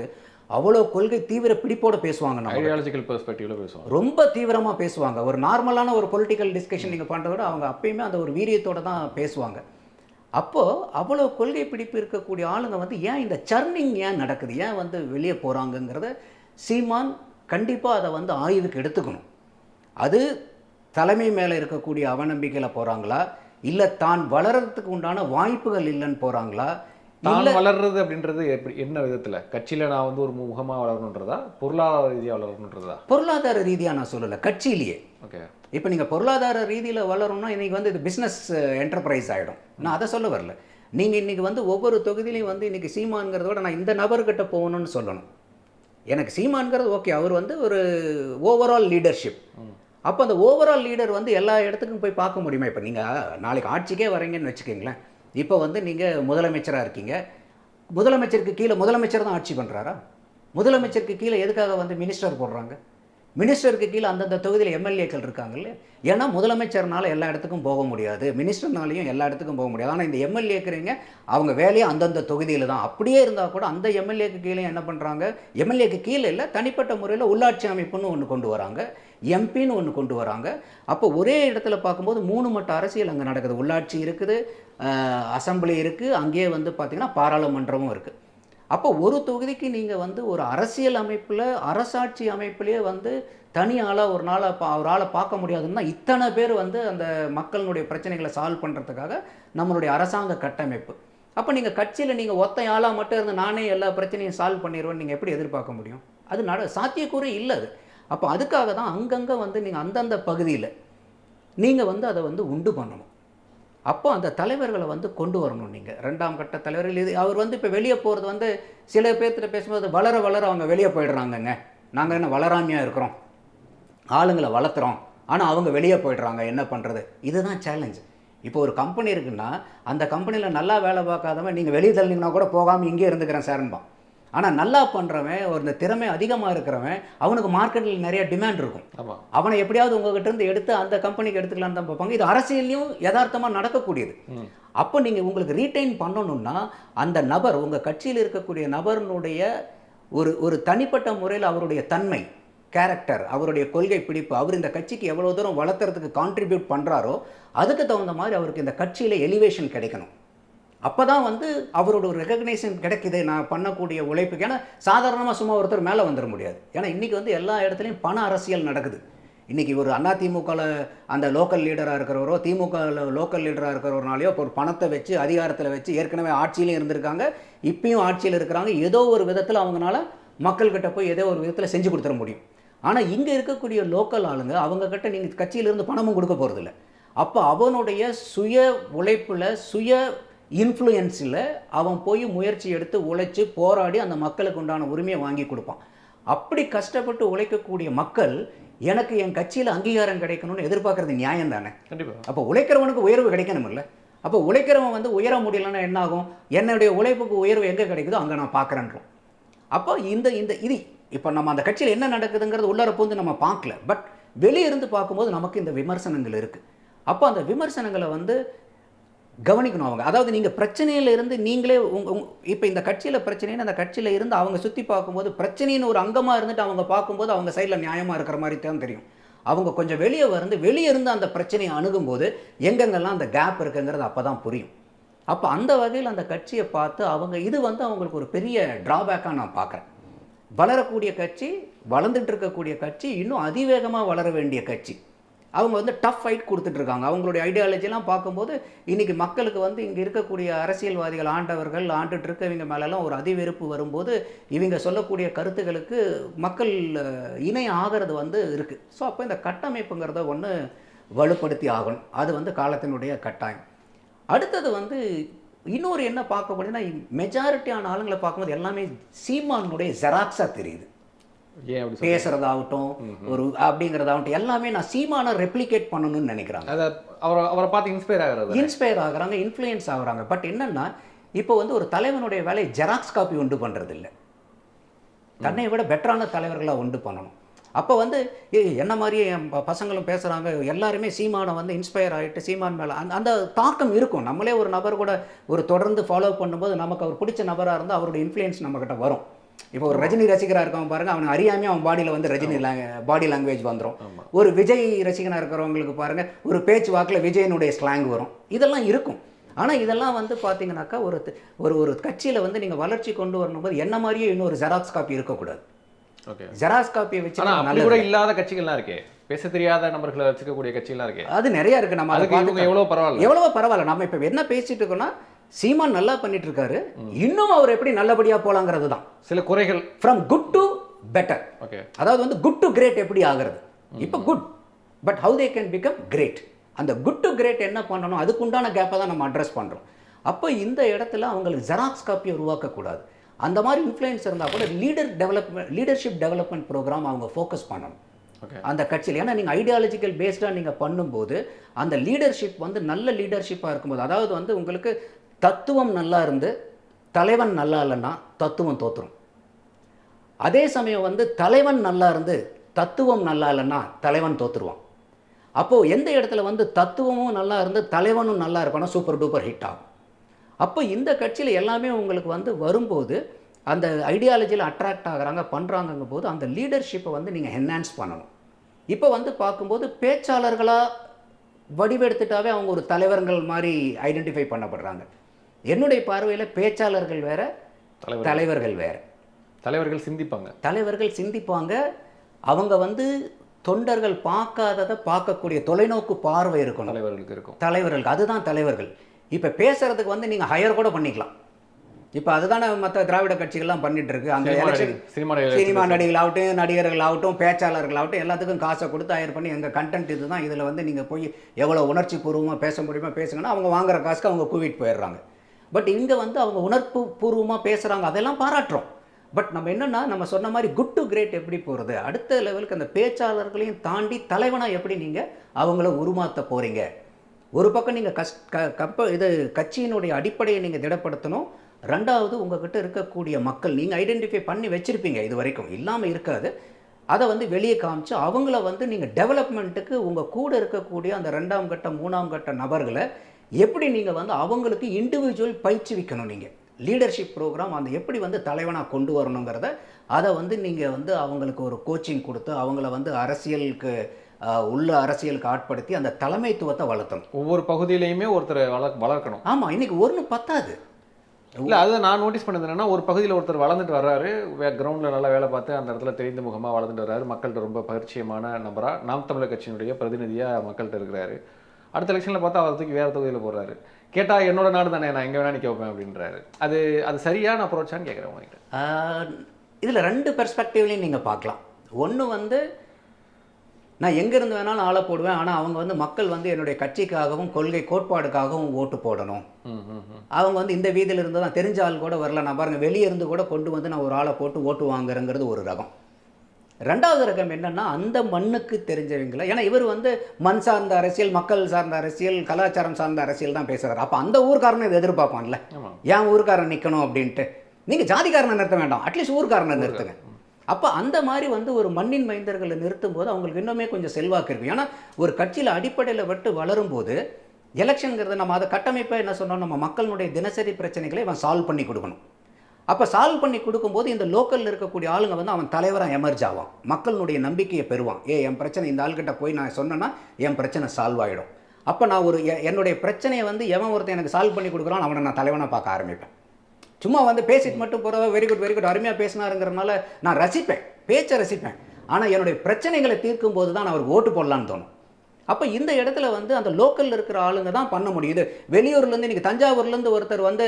அவ்வளோ கொள்கை தீவிர பிடிப்போடு பேசுவாங்க. நம்ம ஐடியாலஜிக்கல் பெர்ஸ்பெக்டிவ்ல பேசுவாங்க, ரொம்ப தீவிரமாக பேசுவாங்க. ஒரு நார்மலான ஒரு பொலிட்டிக்கல் டிஸ்கஷன் நீங்கள் பண்ணுறத விட அவங்க அப்பயுமே அந்த ஒரு வீரியத்தோடு தான் பேசுவாங்க. அப்போது அவ்வளோ கொள்கை பிடிப்பு இருக்கக்கூடிய ஆளுங்க வந்து ஏன் இந்த சர்னிங் ஏன் நடக்குது, ஏன் வந்து வெளியே போகிறாங்கங்கிறத சீமான் கண்டிப்பாக அதை வந்து ஆய்வுக்கு எடுத்துக்கணும். அது தலைமை மேலே இருக்கக்கூடிய அவநம்பிக்கையில் போகிறாங்களா, இல்லை தான் வளர்கிறதுக்கு உண்டான வாய்ப்புகள் இல்லைன்னு போகிறாங்களா? தான் வளர்றது அப்படின்றது எப்படி, என்ன விதத்தில்? கட்சியில் நான் வந்து ஒரு முகமாக வளரணுன்றதா, பொருளாதார ரீதியாக வளரணுன்றதா? பொருளாதார ரீதியாக நான் சொல்லலை, கட்சியிலேயே. ஓகே, இப்போ நீங்கள் பொருளாதார ரீதியில் வளரணும்னா இன்றைக்கி வந்து இது பிஸ்னஸ் என்டர்பிரைஸ் ஆகிடும். நான் அதை சொல்ல வரல. நீங்கள் இன்றைக்கி வந்து ஒவ்வொரு தொகுதியிலையும் வந்து இன்றைக்கி சீமான்கிறத விட நான் இந்த நபர்கிட்ட போகணும்னு சொல்லணும். எனக்கு சீமான்கிறது ஓகே, அவர் வந்து ஒரு ஓவரால் லீடர்ஷிப். அப்போ அந்த ஓவரால் லீடர் வந்து எல்லா இடத்துக்கும் போய் பார்க்க முடியுமா? இப்போ நீங்கள் நாளைக்கு ஆட்சிக்கே வரீங்கன்னு வச்சுக்கிங்களேன். இப்போ வந்து நீங்கள் முதலமைச்சராக இருக்கீங்க, முதலமைச்சருக்கு கீழே முதலமைச்சர் தான் ஆட்சி பண்ணுறாரா? முதலமைச்சருக்கு கீழே எதுக்காக வந்து மினிஸ்டர் போடுறாங்க? மினிஸ்டருக்கு கீழே அந்தந்த தொகுதியில் எம்எல்ஏக்கள் இருக்காங்கல்ல. ஏன்னா முதலமைச்சர்னால எல்லா இடத்துக்கும் போக முடியாது, மினிஸ்டர்னாலையும் எல்லா இடத்துக்கும் போக முடியாது. ஆனால் இந்த எம்எல்ஏக்குறீங்க அவங்க வேலையை அந்தந்த தொகுதியில் தான். அப்படியே இருந்தால் கூட அந்த எம்எல்ஏக்கு கீழே என்ன பண்ணுறாங்க, எம்எல்ஏக்கு கீழே இல்லை, தனிப்பட்ட முறையில் உள்ளாட்சி அமைப்புன்னு ஒன்று கொண்டு வராங்க, எம்பின்னு ஒன்று கொண்டு வராங்க. அப்போ ஒரே இடத்துல பார்க்கும்போது 3 மட்ட அரசியல் அங்கே நடக்குது. உள்ளாட்சி இருக்குது, அசம்பிளி இருக்குது, அங்கேயே வந்து பார்த்திங்கன்னா பாராளுமன்றமும் இருக்குது. அப்போ ஒரு தொகுதிக்கு நீங்கள் வந்து ஒரு அரசியல் அமைப்பில் அரசாட்சி அமைப்பிலேயே வந்து தனி ஆளாக ஒரு ஆளை பார்க்க முடியாதுன்னா இத்தனை பேர் வந்து அந்த மக்களுடைய பிரச்சனைகளை சால்வ் பண்ணுறதுக்காக நம்மளுடைய அரசாங்க கட்டமைப்பு. அப்போ நீங்கள் கட்சியில் நீங்கள் ஒத்த ஆளாக மட்டும் இருந்து நானே எல்லா பிரச்சனையும் சால்வ் பண்ணிடுவேன்னு நீங்கள் எப்படி எதிர்பார்க்க முடியும்? அது சாத்தியக்கூறே இல்லை. அது அப்போ அதுக்காக தான் அங்கங்கே வந்து நீங்கள் அந்தந்த பகுதியில் நீங்கள் வந்து அதை வந்து உண்டு பண்ணணும். அப்போ அந்த தலைவர்களை வந்து கொண்டு வரணும். நீங்கள் 2ஆம் கட்ட தலைவர்கள் இது அவர் வந்து இப்போ வெளியே போகிறது வந்து சில பேர்த்திட்ட பேசும்போது வளர வளர அவங்க வெளியே போயிடுறாங்கங்க. நாங்கள் என்ன வளராமையாக இருக்கிறோம், ஆளுங்களை வளர்த்துறோம், ஆனால் அவங்க வெளியே போயிடுறாங்க, என்ன பண்ணுறது? இதுதான் சேலஞ்சு. இப்போ ஒரு கம்பெனி இருக்குன்னா அந்த கம்பெனியில் நல்லா வேலை பார்க்காதவன் நீங்கள் வெளியே தள்ளிங்கன்னா கூட போகாமல் இங்கே இருந்துக்கிறேன் சார்பான். ஆனால் நல்லா பண்ணுறவன், ஒரு இந்த திறமை அதிகமாக இருக்கிறவன், அவனுக்கு மார்க்கெட்டில் நிறைய டிமாண்ட் இருக்கும். அவனை எப்படியாவது உங்ககிட்ட இருந்து எடுத்து அந்த கம்பெனிக்கு எடுத்துக்கலான்னு தான் பார்ப்பாங்க. இது அரசியல்லையும் யதார்த்தமாக நடக்கக்கூடியது. அப்போ நீங்கள் உங்களுக்கு ரீட்டைன் பண்ணணும்னா அந்த நபர், உங்கள் கட்சியில் இருக்கக்கூடிய நபர்னுடைய ஒரு தனிப்பட்ட முறையில் அவருடைய தன்மை, கேரக்டர், அவருடைய கொள்கை பிடிப்பு, அவர் இந்த கட்சிக்கு எவ்வளோ தூரம் வளர்த்துறதுக்கு கான்ட்ரிபியூட் பண்ணுறாரோ அதுக்கு தகுந்த மாதிரி அவருக்கு இந்த கட்சியில் எலிவேஷன் கிடைக்கணும். அப்போ தான் வந்து அவரோட ஒரு ரெகக்னேஷன் கிடைக்குது நான் பண்ணக்கூடிய உழைப்புக்கு. ஏன்னா சாதாரணமாக சும்மா ஒருத்தர் மேலே வந்துட முடியாது. ஏன்னா இன்றைக்கி வந்து எல்லா இடத்துலையும் பண அரசியல் நடக்குது. இன்றைக்கி ஒரு அதிமுகவில் அந்த லோக்கல் லீடராக இருக்கிறவரோ, திமுகவில் லோக்கல் லீடராக இருக்கிறவனாலையோ ஒரு பணத்தை வச்சு அதிகாரத்தில் வச்சு ஏற்கனவே ஆட்சியிலையும் இருந்திருக்காங்க, இப்பயும் ஆட்சியில் இருக்கிறாங்க. ஏதோ ஒரு விதத்தில் அவங்களால மக்கள்கிட்ட போய் ஏதோ ஒரு விதத்தில் செஞ்சு கொடுத்துட முடியும். ஆனால் இங்கே இருக்கக்கூடிய லோக்கல் ஆளுங்க அவங்கக்கிட்ட நீங்கள் கட்சியிலிருந்து பணமும் கொடுக்க போகிறதில்ல. அப்போ அவனுடைய சுய உழைப்பில், சுய இன்ஃப்ளூயன்ஸில் அவன் போய் முயற்சி எடுத்து உழைச்சி போராடி அந்த மக்களுக்கு உண்டான உரிமையை வாங்கி கொடுப்பான். அப்படி கஷ்டப்பட்டு உழைக்கக்கூடிய மக்கள் எனக்கு என் கட்சியில் அங்கீகாரம் கிடைக்கணும்னு எதிர்பார்க்குறது நியாயம் தானே? கண்டிப்பாக. அப்போ உழைக்கிறவனுக்கு உயர்வு கிடைக்கணும் இல்லை? அப்போ உழைக்கிறவன் வந்து உயர முடியலன்னா என்ன ஆகும்? என்னுடைய உழைப்புக்கு உயர்வு எங்கே கிடைக்குதோ அங்கே நான் பார்க்குறேன்றோம். அப்போ இந்த இது இப்போ நம்ம அந்த கட்சியில் என்ன நடக்குதுங்கிறது உள்ளார போந்து நம்ம பார்க்கல. பட் வெளியே இருந்து பார்க்கும்போது நமக்கு இந்த விமர்சனங்கள் இருக்குது. அப்போ அந்த விமர்சனங்களை வந்து கவனிக்கணும் அவங்க. அதாவது நீங்கள் பிரச்சனையில் இருந்து நீங்களே இப்போ இந்த கட்சியில் பிரச்சனைன்னு அந்த கட்சியில் இருந்து அவங்க சுற்றி பார்க்கும்போது பிரச்சனைன்னு ஒரு அங்கமாக இருந்துட்டு அவங்க பார்க்கும்போது அவங்க சைடில் நியாயமாக இருக்கிற மாதிரி தான் தெரியும். அவங்க கொஞ்சம் வெளியே இருந்து அந்த பிரச்சனையை அணுகும்போது எங்கெங்கெல்லாம் அந்த கேப் இருக்குங்கிறது அப்போ தான் புரியும். அப்போ அந்த வகையில் அந்த கட்சியை பார்த்து அவங்க இது வந்து அவங்களுக்கு ஒரு பெரிய ட்ராபேக்காக நான் பார்க்குறேன். வளரக்கூடிய கட்சி, வளர்ந்துட்டு இருக்கக்கூடிய கட்சி, இன்னும் அதிவேகமாக வளர வேண்டிய கட்சி, அவங்க வந்து டஃப் ஃபைட் கொடுத்துட்ருக்காங்க. அவங்களுடைய ஐடியாலஜிலாம் பார்க்கும்போது இன்றைக்கி மக்களுக்கு வந்து இங்கே இருக்கக்கூடிய அரசியல்வாதிகள், ஆண்டுட்டு இருக்கவங்க மேலெல்லாம் ஒரு அதிவெறுப்பு வரும்போது இவங்க சொல்லக்கூடிய கருத்துக்களுக்கு மக்கள் இணையம் ஆகிறது வந்து இருக்குது. ஸோ அப்போ இந்த கட்டமைப்புங்கிறத ஒன்று வலுப்படுத்தி ஆகணும். அது வந்து காலத்தினுடைய கட்டாயம். அடுத்தது வந்து இன்னொரு என்ன பார்க்க முடியும்னா, மெஜாரிட்டியான ஆளுங்களை பார்க்கும்போது எல்லாமே சீமானுடைய ஜெராக்ஸாக தெரியுது. பேசுறதாகட்டும் ஒரு அப்படிங்கிறதாகட்டும் எல்லாமே நான் சீமானை ரெப்ளிகேட் பண்ணணும்னு நினைக்கிறாங்க. அவரை பார்த்து இன்ஸ்பயர் ஆகுறாங்க, இன்ஃப்ளூயன்ஸ் ஆகுறாங்க. பட் என்னன்னா இப்போ வந்து ஒரு தலைவனுடைய வேலையை ஜெராக்ஸ் காப்பி உண்டு பண்ணுறது இல்லை, தன்னை விட பெட்டரான தலைவர்களாக உண்டு பண்ணணும். அப்போ வந்து என்ன மாதிரியே என் பசங்களும் பேசுகிறாங்க, எல்லாருமே சீமானை வந்து இன்ஸ்பயர் ஆகிட்டு சீமான் மேலே அந்த தாக்கம் இருக்கும். நம்மளே ஒரு நபர் கூட ஒரு தொடர்ந்து ஃபாலோ பண்ணும்போது நமக்கு அவர் பிடிச்ச நபராக இருந்தால் அவருடைய இன்ஃப்ளூயன்ஸ் நம்மக்கிட்ட வரும். இப்போ ஒரு ரஜினி ரசிகராக இருக்கவன் பாருங்கள், அவனுக்கு அறியாமையாக அவன் பாடியில் வந்து ரஜினி பாடி லாங்குவேஜ் வந்துடும். ஒரு விஜய் ரசிகனாக இருக்கிறவங்களுக்கு பாருங்கள், ஒரு பேச்சு வாக்கில் விஜயனுடைய ஸ்லாங் வரும். இதெல்லாம் இருக்கும். ஆனால் இதெல்லாம் வந்து பார்த்தீங்கன்னாக்கா ஒரு கட்சியில் வந்து நீங்கள் வளர்ச்சி கொண்டு வரணும் போது என்ன மாதிரியே இன்னொரு ஜெராக்ஸ் காப்பி இருக்கக்கூடாது. ஜெராக்ஸ் காப்பியை வச்சு கூட இல்லாத கட்சிகள்லாம் இருக்கே, பேச தெரியாத நபர்களை வச்சுக்கக்கூடிய கட்சிகள்லாம் இருக்கு, அது நிறைய இருக்குது. நம்ம எவ்வளோ பரவாயில்ல. நம்ம இப்போ என்ன பேசிட்டு இருக்கோம்னா சீமான் நல்லா பண்ணிட்டு இருக்காரு, இன்னும் அவர் எப்படி நல்லபடியாக போலாங்கிறது தான். சில குறைகள் ஃப்ரம் குட் டு பெட்டர், அதாவது வந்து குட் டு கிரேட் எப்படி ஆகிறது. இப்போ good, but how they can become great. அந்த குட் டு கிரேட் என்ன பண்ணணும், அதுக்குண்டான கேப்பை தான் நம்ம அட்ரஸ் பண்ணுறோம். அப்போ இந்த இடத்துல அவங்களுக்கு ஜெராக்ஸ் காப்பியை உருவாக்கக்கூடாது. அந்த மாதிரி இன்ஃப்ளூயன்ஸ் இருந்தால் கூட லீடர்ஷிப் டெவலப்மெண்ட் ப்ரோக்ராம் அவங்க ஃபோக்கஸ் பண்ணணும் அந்த கட்சியில். ஏன்னா நீங்கள் ஐடியாலஜிக்கல் பேஸ்டாக நீங்கள் பண்ணும்போது அந்த லீடர்ஷிப் வந்து நல்ல லீடர்ஷிப்பாக இருக்கும்போது, அதாவது வந்து உங்களுக்கு தத்துவம் நல்லா இருந்து தலைவன் நல்லா இல்லைன்னா தத்துவம் தோற்றுரும். அதே சமயம் வந்து தலைவன் நல்லா இருந்து தத்துவம் நல்லா இல்லைன்னா தலைவன் தோற்றுருவான். அப்போது எந்த இடத்துல வந்து தத்துவமும் நல்லா இருந்து தலைவனும் நல்லா இருக்கணும், சூப்பர் டூப்பர் ஹிட் ஆகும். அப்போ இந்த கட்சியில் எல்லாமே உங்களுக்கு வந்து வரும்போது அந்த ஐடியாலஜியில் அட்ராக்ட் ஆகிறாங்க, பண்ணுறாங்கங்கும் போது அந்த லீடர்ஷிப்பை வந்து நீங்கள் என்ஹான்ஸ் பண்ணணும். இப்போ வந்து பார்க்கும்போது பேச்சாளர்களாக வடிவெடுத்துட்டாவே அவங்க ஒரு தலைவர்கள் மாதிரி ஐடென்டிஃபை பண்ணப்படுறாங்க. என்னுடைய பார்வையில் பேச்சாளர்கள் வேறு, தலைவர்கள் வேறு. தலைவர்கள் சிந்திப்பாங்க. அவங்க வந்து தொண்டர்கள் பார்க்காததை பார்க்கக்கூடிய தொலைநோக்கு பார்வை இருக்கணும் தலைவர்களுக்கு. அதுதான் தலைவர்கள். இப்போ பேசுறதுக்கு வந்து நீங்கள் ஹையர் கூட பண்ணிக்கலாம். இப்போ அதுதானே மற்ற திராவிட கட்சிகள்லாம் பண்ணிட்டு இருக்கு. அந்த சினிமா நடிகர்களாகட்டும், நடிகர்களாகட்டும், பேச்சாளர்களாகட்டும் எல்லாத்துக்கும் காசை கொடுத்து ஹையர் பண்ணி எங்கள் கண்டென்ட் இது தான், இதில் வந்து நீங்கள் போய் எவ்வளோ உணர்ச்சி பூர்வமாக பேச முடியுமா பேசுங்கன்னா அவங்க வாங்குற காசுக்கு அவங்க கூவிட்டு போயிடுறாங்க. பட் இங்கே வந்து அவங்க உணர்வு பூர்வமாக பேசுகிறாங்க, அதெல்லாம் பாராட்டுறோம். பட் நம்ம என்னென்னா நம்ம சொன்ன மாதிரி குட் டு கிரேட் எப்படி போகிறது, அடுத்த லெவலுக்கு அந்த பேச்சாளர்களையும் தாண்டி தலைவனாக எப்படி நீங்கள் அவங்கள உருமாற்ற போகிறீங்க ஒரு பக்கம் நீங்கள் இது கட்சியினுடைய அடிப்படையை நீங்கள் திடப்படுத்தணும். ரெண்டாவது உங்ககிட்ட இருக்கக்கூடிய மக்கள் நீங்கள் ஐடென்டிஃபை பண்ணி வச்சுருப்பீங்க, இது வரைக்கும் இல்லாமல் இருக்காது. அதை வந்து வெளியே காமிச்சு அவங்கள வந்து நீங்கள் டெவலப்மெண்ட்டுக்கு உங்கள் கூட இருக்கக்கூடிய அந்த 2ஆம் கட்ட 3ஆம் கட்ட நபர்களை எப்படி நீங்கள் வந்து அவங்களுக்கு இண்டிவிஜுவல் பயிற்சிவிக்கணும். நீங்கள் லீடர்ஷிப் ப்ரோக்ராம் அந்த எப்படி வந்து தலைவனாக கொண்டு வரணுங்கிறத அதை வந்து நீங்கள் வந்து அவங்களுக்கு ஒரு கோச்சிங் கொடுத்து அவங்கள வந்து அரசியலுக்கு ஆட்படுத்தி அந்த தலைமைத்துவத்தை வளர்த்தணும். ஒவ்வொரு பகுதியிலையுமே ஒருத்தரை வளர்க்கணும். ஆமாம், இன்னைக்கு ஒன்று பத்தாது. இல்லை, அதை நான் நோட்டீஸ் பண்ணது என்னன்னா, ஒரு பகுதியில் ஒருத்தர் வளர்ந்துட்டு வர்றாரு, கிரவுண்டில் நல்லா வேலை பார்த்து அந்த இடத்துல தெரிந்த முகமாக வளர்ந்துட்டு வர்றாரு, மக்கள்கிட்ட ரொம்ப பரிச்சயமான நபராக நாம் தமிழர் கட்சியினுடைய பிரதிநிதியாக மக்கள்கிட்ட இருக்கிறாரு. அடுத்த எலெக்ஷனில் பார்த்தா அவர் தூக்கி வேறு தொகுதியில் போடுறாரு. கேட்டால் என்னோட நாடு தானே, நான் எங்கே வேணா நிற்க வைப்பேன் அப்படின்றாரு. அது சரியான அப்ரோச்சான்னு கேட்குறேன் உங்ககிட்ட. இதில் 2 பெர்ஸ்பெக்டிவ்லையும் நீங்கள் பார்க்கலாம். ஒன்று வந்து நான் எங்கேருந்து வேணாலும் ஆளை போடுவேன், ஆனால் அவங்க வந்து மக்கள் வந்து என்னுடைய கட்சிக்காகவும் கொள்கை கோட்பாடுக்காகவும் ஓட்டு போடணும். அவங்க வந்து இந்த வீதியில் இருந்து தான் தெரிஞ்ச ஆள் கூட வரல, நான் பாருங்கள் வெளியே இருந்து கூட கொண்டு வந்து நான் ஒரு ஆளை போட்டு ஓட்டு வாங்குறேங்கிறது ஒரு ரகம். 2வது ரகம் என்னென்னா அந்த மண்ணுக்கு தெரிஞ்சவங்களை, ஏன்னா இவர் வந்து மண் சார்ந்த அரசியல், மக்கள் சார்ந்த அரசியல், கலாச்சாரம் சார்ந்த அரசியல் தான் பேசுகிறார். அப்போ அந்த ஊர்க்காரனை இதை எதிர்பார்ப்பான்ல, ஏன் ஊர்க்காரன் நிற்கணும் அப்படின்ட்டு. நீங்கள் ஜாதிக்காரனை நிறுத்த வேண்டாம், அட்லீஸ்ட் ஊர்க்காரனை நிறுத்துங்க. அப்போ அந்த மாதிரி வந்து ஒரு மண்ணின் மைந்தர்களை நிறுத்தும் போது அவங்களுக்கு இன்னுமே கொஞ்சம் செல்வாக்கு இருக்கும். ஏன்னா ஒரு கட்சியில் அடிப்படையில் விட்டு வளரும்போது எலெக்ஷனுங்கிறது நம்ம அதை கட்டமைப்பாக என்ன சொன்னோம், நம்ம மக்களுடைய தினசரி பிரச்சனைகளை அவன் சால்வ் பண்ணி கொடுக்கணும். அப்போ சால்வ் பண்ணி கொடுக்கும்போது இந்த லோக்கலில் இருக்கக்கூடிய ஆளுங்க வந்து அவன் தலைவராக எமர்ஜ் ஆவான், மக்களுடைய நம்பிக்கையை பெறுவான். என் பிரச்சனை இந்த ஆள்கிட்ட போய் நான் சொன்னேன்னா என் பிரச்சனை சால்வ் ஆகிடும். அப்போ நான் என்னுடைய பிரச்சனையை வந்து எவன் ஒருத்தன் எனக்கு சால்வ் பண்ணி கொடுக்குறான் அவனை நான் தலைவனாக பார்க்க ஆரம்பிப்பேன். சும்மா வந்து பேசிட்டு மட்டும் போகிறவ வெரி குட் அருமையாக பேசினாருங்கிறனால நான் ரசிப்பேன், பேச்சை ரசிப்பேன். ஆனால் என்னுடைய பிரச்சனைகளை தீர்க்கும் போது தான் நான் அவருக்கு ஓட்டு போடலான்னு தோணும். அப்போ இந்த இடத்துல வந்து அந்த லோக்கலில் இருக்கிற ஆளுங்க தான் பண்ண முடியுது. வெளியூர்லேருந்து இன்றைக்கி தஞ்சாவூர்லேருந்து ஒருத்தர் வந்து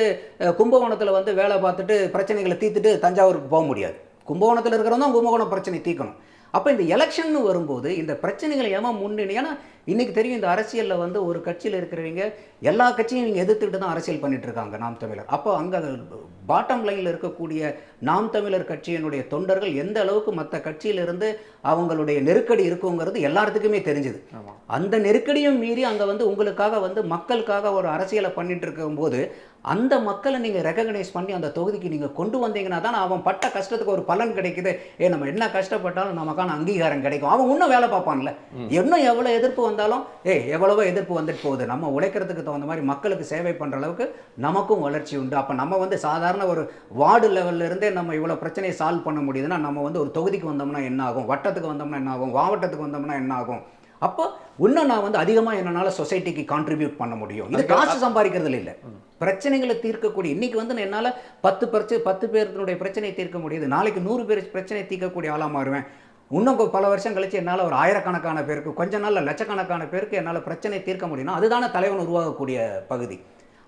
கும்பகோணத்தில் வந்து வேலை பார்த்துட்டு பிரச்சனைகளை தீர்த்துட்டு தஞ்சாவூருக்கு போக முடியாது. கும்பகோணத்தில் இருக்கிறவங்க தான் கும்பகோணம் பிரச்சனை தீர்க்கணும். அப்போ இந்த எலெக்ஷன் வரும்போது இந்த பிரச்சனைகளை ஏமா முன்னணி, ஏன்னா இன்றைக்கி தெரியும் இந்த அரசியலில் வந்து ஒரு கட்சியில் இருக்கிறவங்க எல்லா கட்சியும் நீங்கள் எதிர்த்துக்கிட்டு தான் அரசியல் பண்ணிட்டு இருக்காங்க நாம் தமிழர். அப்போ அங்கே பாட்டம் லைனில் இருக்கக்கூடிய நாம் தமிழர் கட்சியினுடைய தொண்டர்கள் எந்த அளவுக்கு மற்ற கட்சியிலிருந்து அவங்களுடைய நெருக்கடி இருக்குங்கிறது எல்லாத்துக்குமே தெரிஞ்சுது. அந்த நெருக்கடியும் மீறி அங்கே வந்து உங்களுக்காக வந்து மக்களுக்காக ஒரு அரசியலை பண்ணிட்டு இருக்கும்போது அந்த மக்களை நீங்கள் ரெகக்னைஸ் பண்ணி அந்த தொகுதிக்கு நீங்கள் கொண்டு வந்தீங்கன்னா தான் அவன் பட்ட கஷ்டத்துக்கு ஒரு பலன் கிடைக்குது. நம்ம என்ன கஷ்டப்பட்டாலும் நமக்கான அங்கீகாரம் கிடைக்கும். அவன் இன்னும் வேலை பார்ப்பான்ல, இன்னும் எவ்வளோ எதிர்ப்பு வந்தாலும் எவ்வளவோ எதிர்ப்பு வந்துட்டு போகுது, நம்ம உழைக்கிறதுக்கு தகுந்த மாதிரி மக்களுக்கு சேவை பண்ணுற அளவுக்கு நமக்கும் வளர்ச்சி உண்டு. அப்போ நம்ம வந்து சாதாரண ஒரு வார்டு லெவலில் இருந்தே நம்ம இவ்வளோ பிரச்சனையை சால்வ் பண்ண முடியுதுன்னா நம்ம வந்து ஒரு தொகுதிக்கு வந்தோம்னா என்ன ஆகும், வட்டத்துக்கு வந்தோம்னா என்ன ஆகும், மாவட்டத்துக்கு வந்தோம்னா என்ன ஆகும். அப்போ இன்னும் நான் வந்து அதிகமாக என்னால் சொசைட்டிக்கு கான்ட்ரிபியூட் பண்ண முடியும். இது காசு சம்பாதிக்கிறதுல இல்லை, பிரச்சனைகளை தீர்க்கக்கூடிய. இன்றைக்கி வந்து என்னால் 10 பேருடைய பிரச்சனையை தீர்க்க முடியுது, நாளைக்கு 100 பேர் பிரச்சனையை தீர்க்கக்கூடிய ஆளாக மாறுவேன். இன்னும் பல வருஷம் கழிச்சு என்னால் ஒரு ஆயிரக்கணக்கான பேருக்கு, கொஞ்ச நாளில் லட்சக்கணக்கான பேருக்கு என்னால் பிரச்சனை தீர்க்க முடியும்னா அதுதானே தலைவன் உருவாகக்கூடிய பகுதி.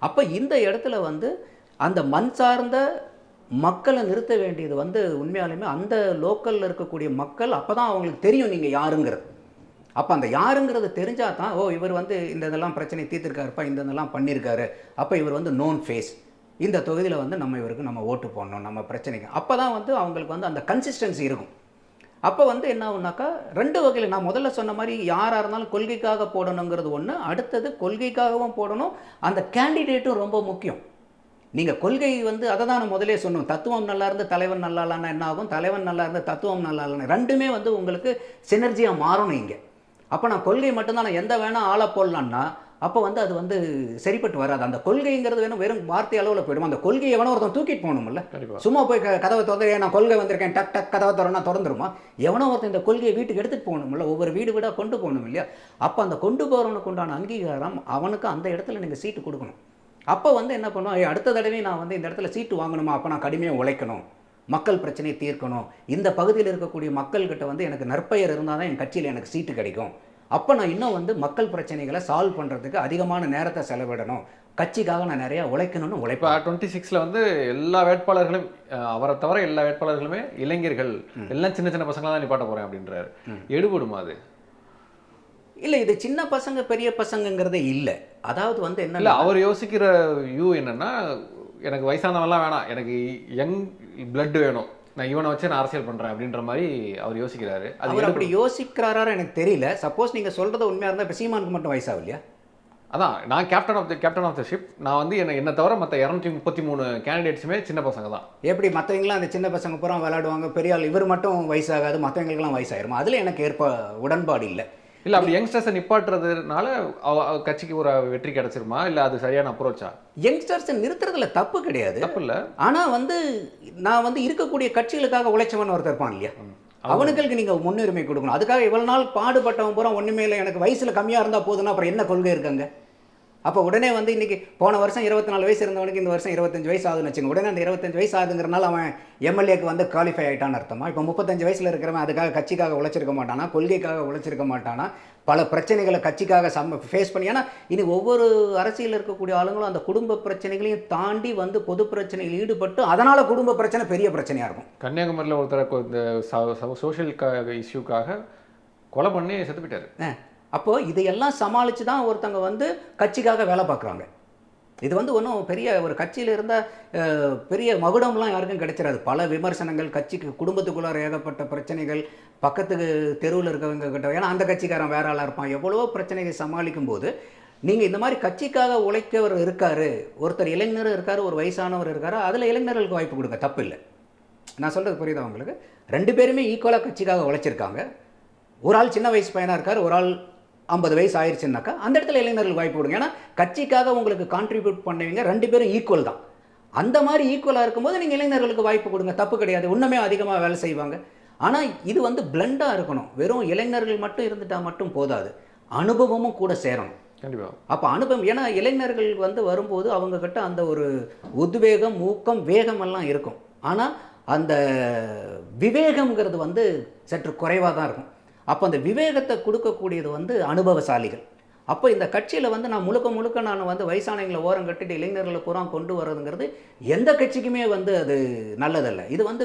அப்போ இந்த இடத்துல வந்து அந்த மண் சார்ந்த மக்களை நிறுத்த வேண்டியது வந்து உண்மையாலுமே அந்த லோக்கலில் இருக்கக்கூடிய மக்கள். அப்போ தான் அவங்களுக்கு தெரியும் நீங்கள் யாருங்கிறது. அப்போ அந்த யாருங்கிறது தெரிஞ்சால் தான் இவர் வந்து இந்த இதெல்லாம் பிரச்சனை தீர்த்திருக்காருப்பா, இந்த இதெல்லாம் பண்ணியிருக்காரு, அப்போ இவர் வந்து நோன் ஃபேஸ், இந்த தொகுதியில் வந்து இவருக்கு நம்ம ஓட்டு போடணும் நம்ம பிரச்சனைக்கு. அப்போ தான் வந்து அவங்களுக்கு வந்து அந்த கன்சிஸ்டன்சி இருக்கும். அப்போ வந்து என்ன ஆகுனாக்கா 2 வகையில் நான் முதல்ல சொன்ன மாதிரி யாராக இருந்தாலும் கொள்கைக்காக போடணுங்கிறது ஒன்று, அடுத்தது கொள்கைக்காகவும் போடணும், அந்த கேண்டிடேட்டும் ரொம்ப முக்கியம். நீங்கள் கொள்கை வந்து அதை தான் நான் முதலே சொன்னோம், தத்துவம் நல்லா இருந்து தலைவன் நல்லா இல்லைன்னா என்ன ஆகும், தலைவன் நல்லா இருந்து தத்துவம் நல்லா இல்லைன்னா ரெண்டுமே வந்து உங்களுக்கு சினர்ஜியாக மாறணும் இங்கே. அப்போ நான் கொள்கை மட்டும்தான் நான் எந்த வேணால் ஆளை போடலான்னா அப்போ வந்து அது வந்து சரிப்பட்டு வராது. அந்த கொள்கைங்கிறது வெறும் வார்த்தை அளவில் போயிடும். அந்த கொள்கையை எவனோ ஒருத்தன் தூக்கிட்டு போகணும்ல, சும்மா போய் கதவை திறந்து நான் கொள்கை வந்திருக்கேன் டக் டக் கதவை திறனா திறந்துருமா, எவனோ ஒருத்தன் இந்த கொள்கையை வீட்டுக்கு எடுத்துகிட்டு போகணும்ல, ஒவ்வொரு வீடு வீடாக கொண்டு போகணும் இல்லையா. அப்போ அந்த கொண்டு போகிறவனுக்கு உண்டான அங்கீகாரம் அவனுக்கு அந்த இடத்துல நீங்கள் சீட்டு கொடுக்கணும். அப்போ வந்து என்ன பண்ணுவோம், அடுத்த தடவை நான் வந்து இந்த இடத்துல சீட்டு வாங்கணுமா, அப்போ நான் கடுமையாக உழைக்கணும், மக்கள் பிரச்சனையை தீர்க்கணும், இந்த பகுதியில் இருக்கக்கூடிய மக்கள்கிட்ட வந்து எனக்கு நற்பெயர் இருந்தால் தான் என் கட்சியில் எனக்கு சீட்டு கிடைக்கும். அப்போ நான் இன்னும் வந்து மக்கள் பிரச்சனைகளை சால்வ் பண்ணுறதுக்கு அதிகமான நேரத்தை செலவிடணும், கட்சிக்காக நான் நிறையா உழைக்கணும்னு உழைப்பேன். 26 வந்து எல்லா வேட்பாளர்களும் அவரை தவிர எல்லா வேட்பாளர்களுமே இளைஞர்கள், எல்லாம் சின்ன சின்ன பசங்களாக தான் நிப்பாட்ட போகிறேன் அப்படின்றாரு. எடுபடுமா அது? இல்லை, இது சின்ன பசங்க பெரிய பசங்கங்கிறதே இல்லை. அதாவது வந்து என்ன இல்லை, அவர் யோசிக்கிற வியூ என்னென்னா, எனக்கு வயசானவெல்லாம் வேணாம், எனக்கு யங் பிளட் வேணும், நான் இவனை வச்சு நான் அரசியல் பண்ணுறேன் அப்படின்ற மாதிரி அவர் யோசிக்கிறாரு. அவர் அப்படி யோசிக்கிறாரா எனக்கு தெரியல. சப்போஸ் நீங்கள் சொல்கிறது உண்மையாக இருந்தால் இப்போ சீமானுக்கு மட்டும் வயசாகும் இல்லையா, அதான் நான் கேப்டன் ஆஃப் த ஷிப். நான் வந்து என்னை தவிர மற்ற 233 கேண்டிடேட்ஸுமே சின்ன பசங்க தான். எப்படி மற்றவங்களாம் அந்த சின்ன பசங்க பூரா விளையாடுவாங்க, பெரிய ஆள் இவர் மட்டும் வயசாகாது, மற்றவங்களுக்குலாம் வயசாயிருமா? அதில் எனக்கு உடன்பாடு இல்லை. இல்லை, அப்படி யங்ஸ்டர்ஸை நிப்பாட்டுறதுனால கட்சிக்கு ஒரு வெற்றி கிடைச்சிருமா, இல்லை அது சரியான அப்ரோச்சா? யங்ஸ்டர்ஸை நிறுத்துறதுல தப்பு கிடையாது, தப்பு இல்லை. ஆனால் வந்து நான் வந்து இருக்கக்கூடிய கட்சிகளுக்காக உழைச்சவன் ஒருத்தர் இருப்பான் இல்லையா, அவனுங்களுக்கு நீங்கள் முன்னுரிமை கொடுக்கணும். அதுக்காக இவ்வளோ நாள் பாடுபட்டவன் பூரா ஒன்றுமே இல்லை, எனக்கு வயசில் கம்மியாக இருந்தால் போதுன்னா அப்புறம் என்ன கொள்கை இருக்காங்க? அப்போ உடனே வந்து இன்றைக்கி போன வருஷம் 24 வயசு இருந்தவனுக்கு இந்த வருஷம் 25 வயசு ஆகுதுன்னு வச்சுங்க, உடனே அந்த 25 வயசு ஆகுதுங்கிறனால அவன் எம்எல்ஏக்கு வந்து குவாலிஃபை ஆகிட்டான்னு அர்த்தமா? இப்போ 35 வயசில் இருக்கிறவன் அதுக்காக கட்சிக்காக உழைச்சிருக்க மாட்டானா, கொள்கைக்காக உழைச்சிருக்க மாட்டானா, பல பிரச்சனைகளை கட்சிக்காக ஃபேஸ் பண்ணி. ஏன்னா இனி ஒவ்வொரு அரசியலில் இருக்கக்கூடிய ஆளுங்களும் அந்த குடும்ப பிரச்சனைகளையும் தாண்டி வந்து பொது பிரச்சனையில் ஈடுபட்டு அதனால் குடும்ப பிரச்சனை பெரிய பிரச்சனையாக இருக்கும். கன்னியாகுமரியில் ஒருத்தர் இந்த சோஷியல் இஷ்யூக்காக கொலை பண்ணி செத்து போயிட்டார். அப்போது இதையெல்லாம் சமாளித்து தான் ஒருத்தங்க வந்து கட்சிக்காக வேலை பார்க்குறாங்க. இது வந்து ஒன்றும் பெரிய ஒரு கட்சியில் இருந்த பெரிய மகுடம்லாம் யாருக்கும் கிடைச்சிடாது. பல விமர்சனங்கள், கட்சிக்கு குடும்பத்துக்குள்ளார ஏகப்பட்ட பிரச்சனைகள், பக்கத்துக்கு தெருவில் இருக்கவங்க கிட்ட, ஏன்னா அந்த கட்சிக்காரன் வேற ஆளாக இருப்பான், எவ்வளவோ பிரச்சனைகளை சமாளிக்கும் போது நீங்கள் இந்த மாதிரி கட்சிக்காக உழைக்கவர் இருக்கார், ஒருத்தர் இளைஞர் இருக்கார், ஒரு வயசானவர் இருக்கார், அதில் இளைஞர்களுக்கு வாய்ப்பு கொடுங்க, தப்பு இல்லை. நான் சொல்கிறது புரியுதா உங்களுக்கு? 2 பேருமே ஈக்குவலாக கட்சிக்காக உழைச்சிருக்காங்க. ஒரு ஆள் சின்ன வயசு பையனாக இருக்கார், ஒரு ஆள் 50 வயசு ஆயிடுச்சுன்னாக்கா அந்த இடத்துல இளைஞர்களுக்கு வாய்ப்பு கொடுங்க. ஏன்னா கட்சிக்காக உங்களுக்கு கான்ட்ரிபியூட் பண்ணுவீங்க, 2 பேரும் ஈக்குவல் தான். அந்த மாதிரி ஈக்குவலாக இருக்கும்போது நீங்கள் இளைஞர்களுக்கு வாய்ப்பு கொடுங்க, தப்பு கிடையாது. இன்னுமே அதிகமாக வேலை செய்வாங்க. ஆனால் இது வந்து பிளெண்டாக இருக்கணும். வெறும் இளைஞர்கள் மட்டும் இருந்துட்டால் மட்டும் போதாது, அனுபவமும் கூட சேரணும். கண்டிப்பாக. அப்போ அனுபவம், ஏன்னா இளைஞர்கள் வந்து வரும்போது அவங்கக்கிட்ட அந்த ஒரு உத்வேகம், ஊக்கம், வேகம் எல்லாம் இருக்கும். ஆனால் அந்த விவேகம்ங்கிறது வந்து சற்று குறைவாக தான் இருக்கும். அப்போ அந்த விவேகத்தை கொடுக்கக்கூடியது வந்து அனுபவசாலிகள். அப்போ இந்த கட்சியில் வந்து நான் முழுக்க நான் வந்து வயசானவங்களை ஓரம் கட்டிட்டு இளைஞர்களை பூரா கொண்டு வர்றதுங்கிறது எந்த கட்சிக்குமே வந்து அது நல்லதல்ல. இது வந்து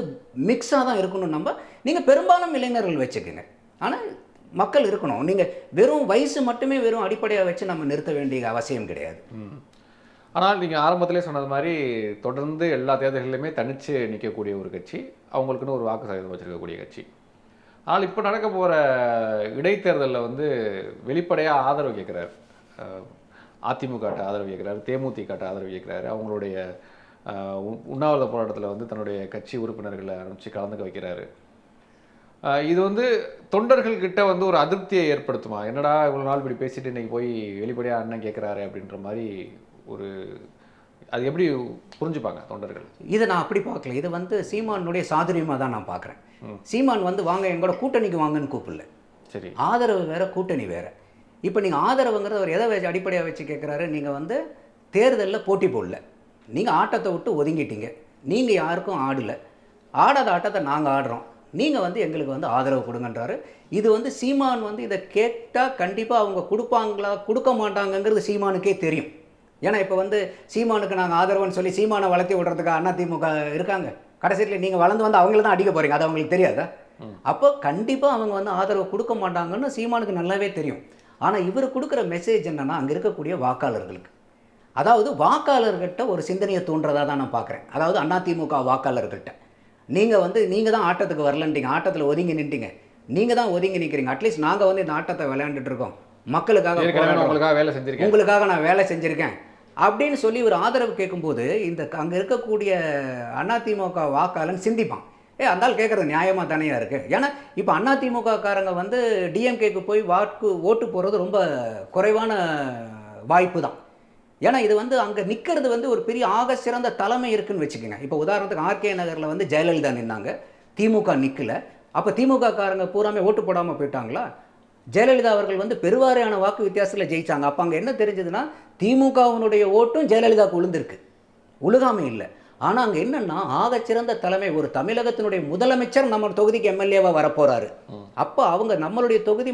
மிக்ஸாக தான் இருக்கணும். நீங்கள் பெரும்பாலும் இளைஞர்கள் வச்சுக்கோங்க, ஆனால் மக்கள் இருக்கணும். நீங்கள் வெறும் வயசு மட்டுமே வெறும் அடிப்படையாக வச்சு நம்ம நிறுத்த வேண்டிய அவசியம் கிடையாது. ஆனால் நீங்கள் ஆரம்பத்திலே சொன்னது மாதிரி தொடர்ந்து எல்லா தேர்தல்களிலுமே தனித்து நிற்கக்கூடிய ஒரு கட்சி, அவங்களுக்குன்னு ஒரு வாக்கு சதவீதம் வச்சுருக்கக்கூடிய கட்சி. ஆனால் இப்போ நடக்க போகிற இடைத்தேர்தலில் வந்து வெளிப்படையாக ஆதரவு கேட்குறாரு. அதிமுகட்ட ஆதரவு கேட்குறாரு, தேமுதிகட்ட ஆதரவு கேட்குறாரு. அவங்களுடைய உண்ணாவிரத போராட்டத்தில் வந்து தன்னுடைய கட்சி உறுப்பினர்களை அனுப்பிச்சு கலந்துக்க வைக்கிறாரு. இது வந்து தொண்டர்கள்கிட்ட வந்து ஒரு அதிருப்தியை ஏற்படுத்துமா? என்னடா இவ்வளோ நாள் இப்படி பேசிட்டு இன்றைக்கி போய் வெளிப்படையாக அண்ணன் கேட்குறாரு அப்படின்ற மாதிரி ஒரு, அது எப்படி புரிஞ்சுப்பாங்க தொண்டர்கள்? இதை நான் அப்படி பார்க்கல. இது வந்து சீமானுடைய சாதுரியமாக தான் நான் பார்க்குறேன். சீமான் வந்து வாங்க எங்களோட கூட்டணிக்கு வாங்கன்னு கூப்பிடல. சரி, ஆதரவு வேறு, கூட்டணி வேறு. இப்போ நீங்கள் ஆதரவுங்கிறத அவர் எதை வச்சு அடிப்படையாக வச்சு கேட்குறாரு? நீங்கள் வந்து தேர்தலில் போட்டி போடல, நீங்கள் ஆட்டத்தை விட்டு ஒதுங்கிட்டீங்க, நீங்கள் யாருக்கும் ஆடலை, ஆடாத ஆட்டத்தை நாங்கள் ஆடுறோம், நீங்கள் வந்து எங்களுக்கு வந்து ஆதரவு கொடுங்கன்றாரு. இது வந்து சீமான் வந்து இதை கேட்டால் கண்டிப்பாக அவங்க கொடுப்பாங்களா கொடுக்க மாட்டாங்கங்கிறது சீமானுக்கே தெரியும். ஏன்னா இப்போ வந்து சீமானுக்கு நாங்கள் ஆதரவுன்னு சொல்லி சீமானை வளர்த்தி விடுறதுக்கு அதிமுக இருக்காங்க. கடைசியில் நீங்கள் வளர்ந்து வந்து அவங்கள தான் அடிக்க போகிறீங்க, அது அவங்களுக்கு தெரியாதா? அப்போ கண்டிப்பாக அவங்க வந்து ஆதரவு கொடுக்க மாட்டாங்கன்னு சீமானுக்கு நல்லாவே தெரியும். ஆனால் இவர் கொடுக்குற மெசேஜ் என்னென்னா அங்கே இருக்கக்கூடிய வாக்காளர்களுக்கு, அதாவது வாக்காளர்கிட்ட ஒரு சிந்தனையை தூண்டுறதா தான் நான் பார்க்குறேன். அதாவது அதிமுக வாக்காளர்கள்ட்ட நீங்கள் தான் ஆட்டத்துக்கு வரலன்ட்டீங்க, ஆட்டத்தில் ஒதுங்கி நின்ட்டீங்க, நீங்கள் தான் ஒதுங்கி நிற்கிறீங்க, அட்லீஸ்ட் நாங்கள் வந்து இந்த ஆட்டத்தை விளையாண்டுட்டு இருக்கோம், மக்களுக்காக உங்களுக்காக நான் வேலை செஞ்சுருக்கேன் அப்படின்னு சொல்லி ஒரு ஆதரவு கேட்கும்போது இந்த அங்கே இருக்கக்கூடிய அதிமுக வாக்காளன் சிந்திப்பான், அந்தால் கேட்குறது நியாயமாக தானேயா இருக்குது. ஏன்னா இப்போ அதிமுக காரங்க வந்து டிஎம்கேக்கு போய் ஓட்டு போகிறது ரொம்ப குறைவான வாய்ப்பு தான். ஏன்னா இது வந்து அங்கே நிற்கிறது வந்து ஒரு பெரிய ஆக சிறந்த தலைமை இருக்குன்னு வச்சுக்கோங்க. இப்போ உதாரணத்துக்கு ஆர்கே நகரில் வந்து ஜெயலலிதா நின்னாங்க, திமுக நிற்கல. அப்போ திமுக காரங்க பூராமே ஓட்டு போடாமல் போயிட்டாங்களா? ஜெயலலிதா அவர்கள் வந்து பெருவாரியான வாக்கு வித்தியாசத்தில் ஜெயித்தாங்க. அப்போ அங்கே என்ன தெரிஞ்சதுன்னா திமுகவினுடைய ஓட்டும் ஜெயலலிதாவுக்கு உளுந்திருக்கு, உழுகாமை இல்லை. ஆனால் அங்கே என்னென்னா ஆகச்சிறந்த தலைமை, ஒரு தமிழகத்தினுடைய முதலமைச்சர் நம்ம தொகுதிக்கு எம்எல்ஏவாக வரப்போகிறாரு. அப்போ அவங்க நம்மளுடைய தொகுதி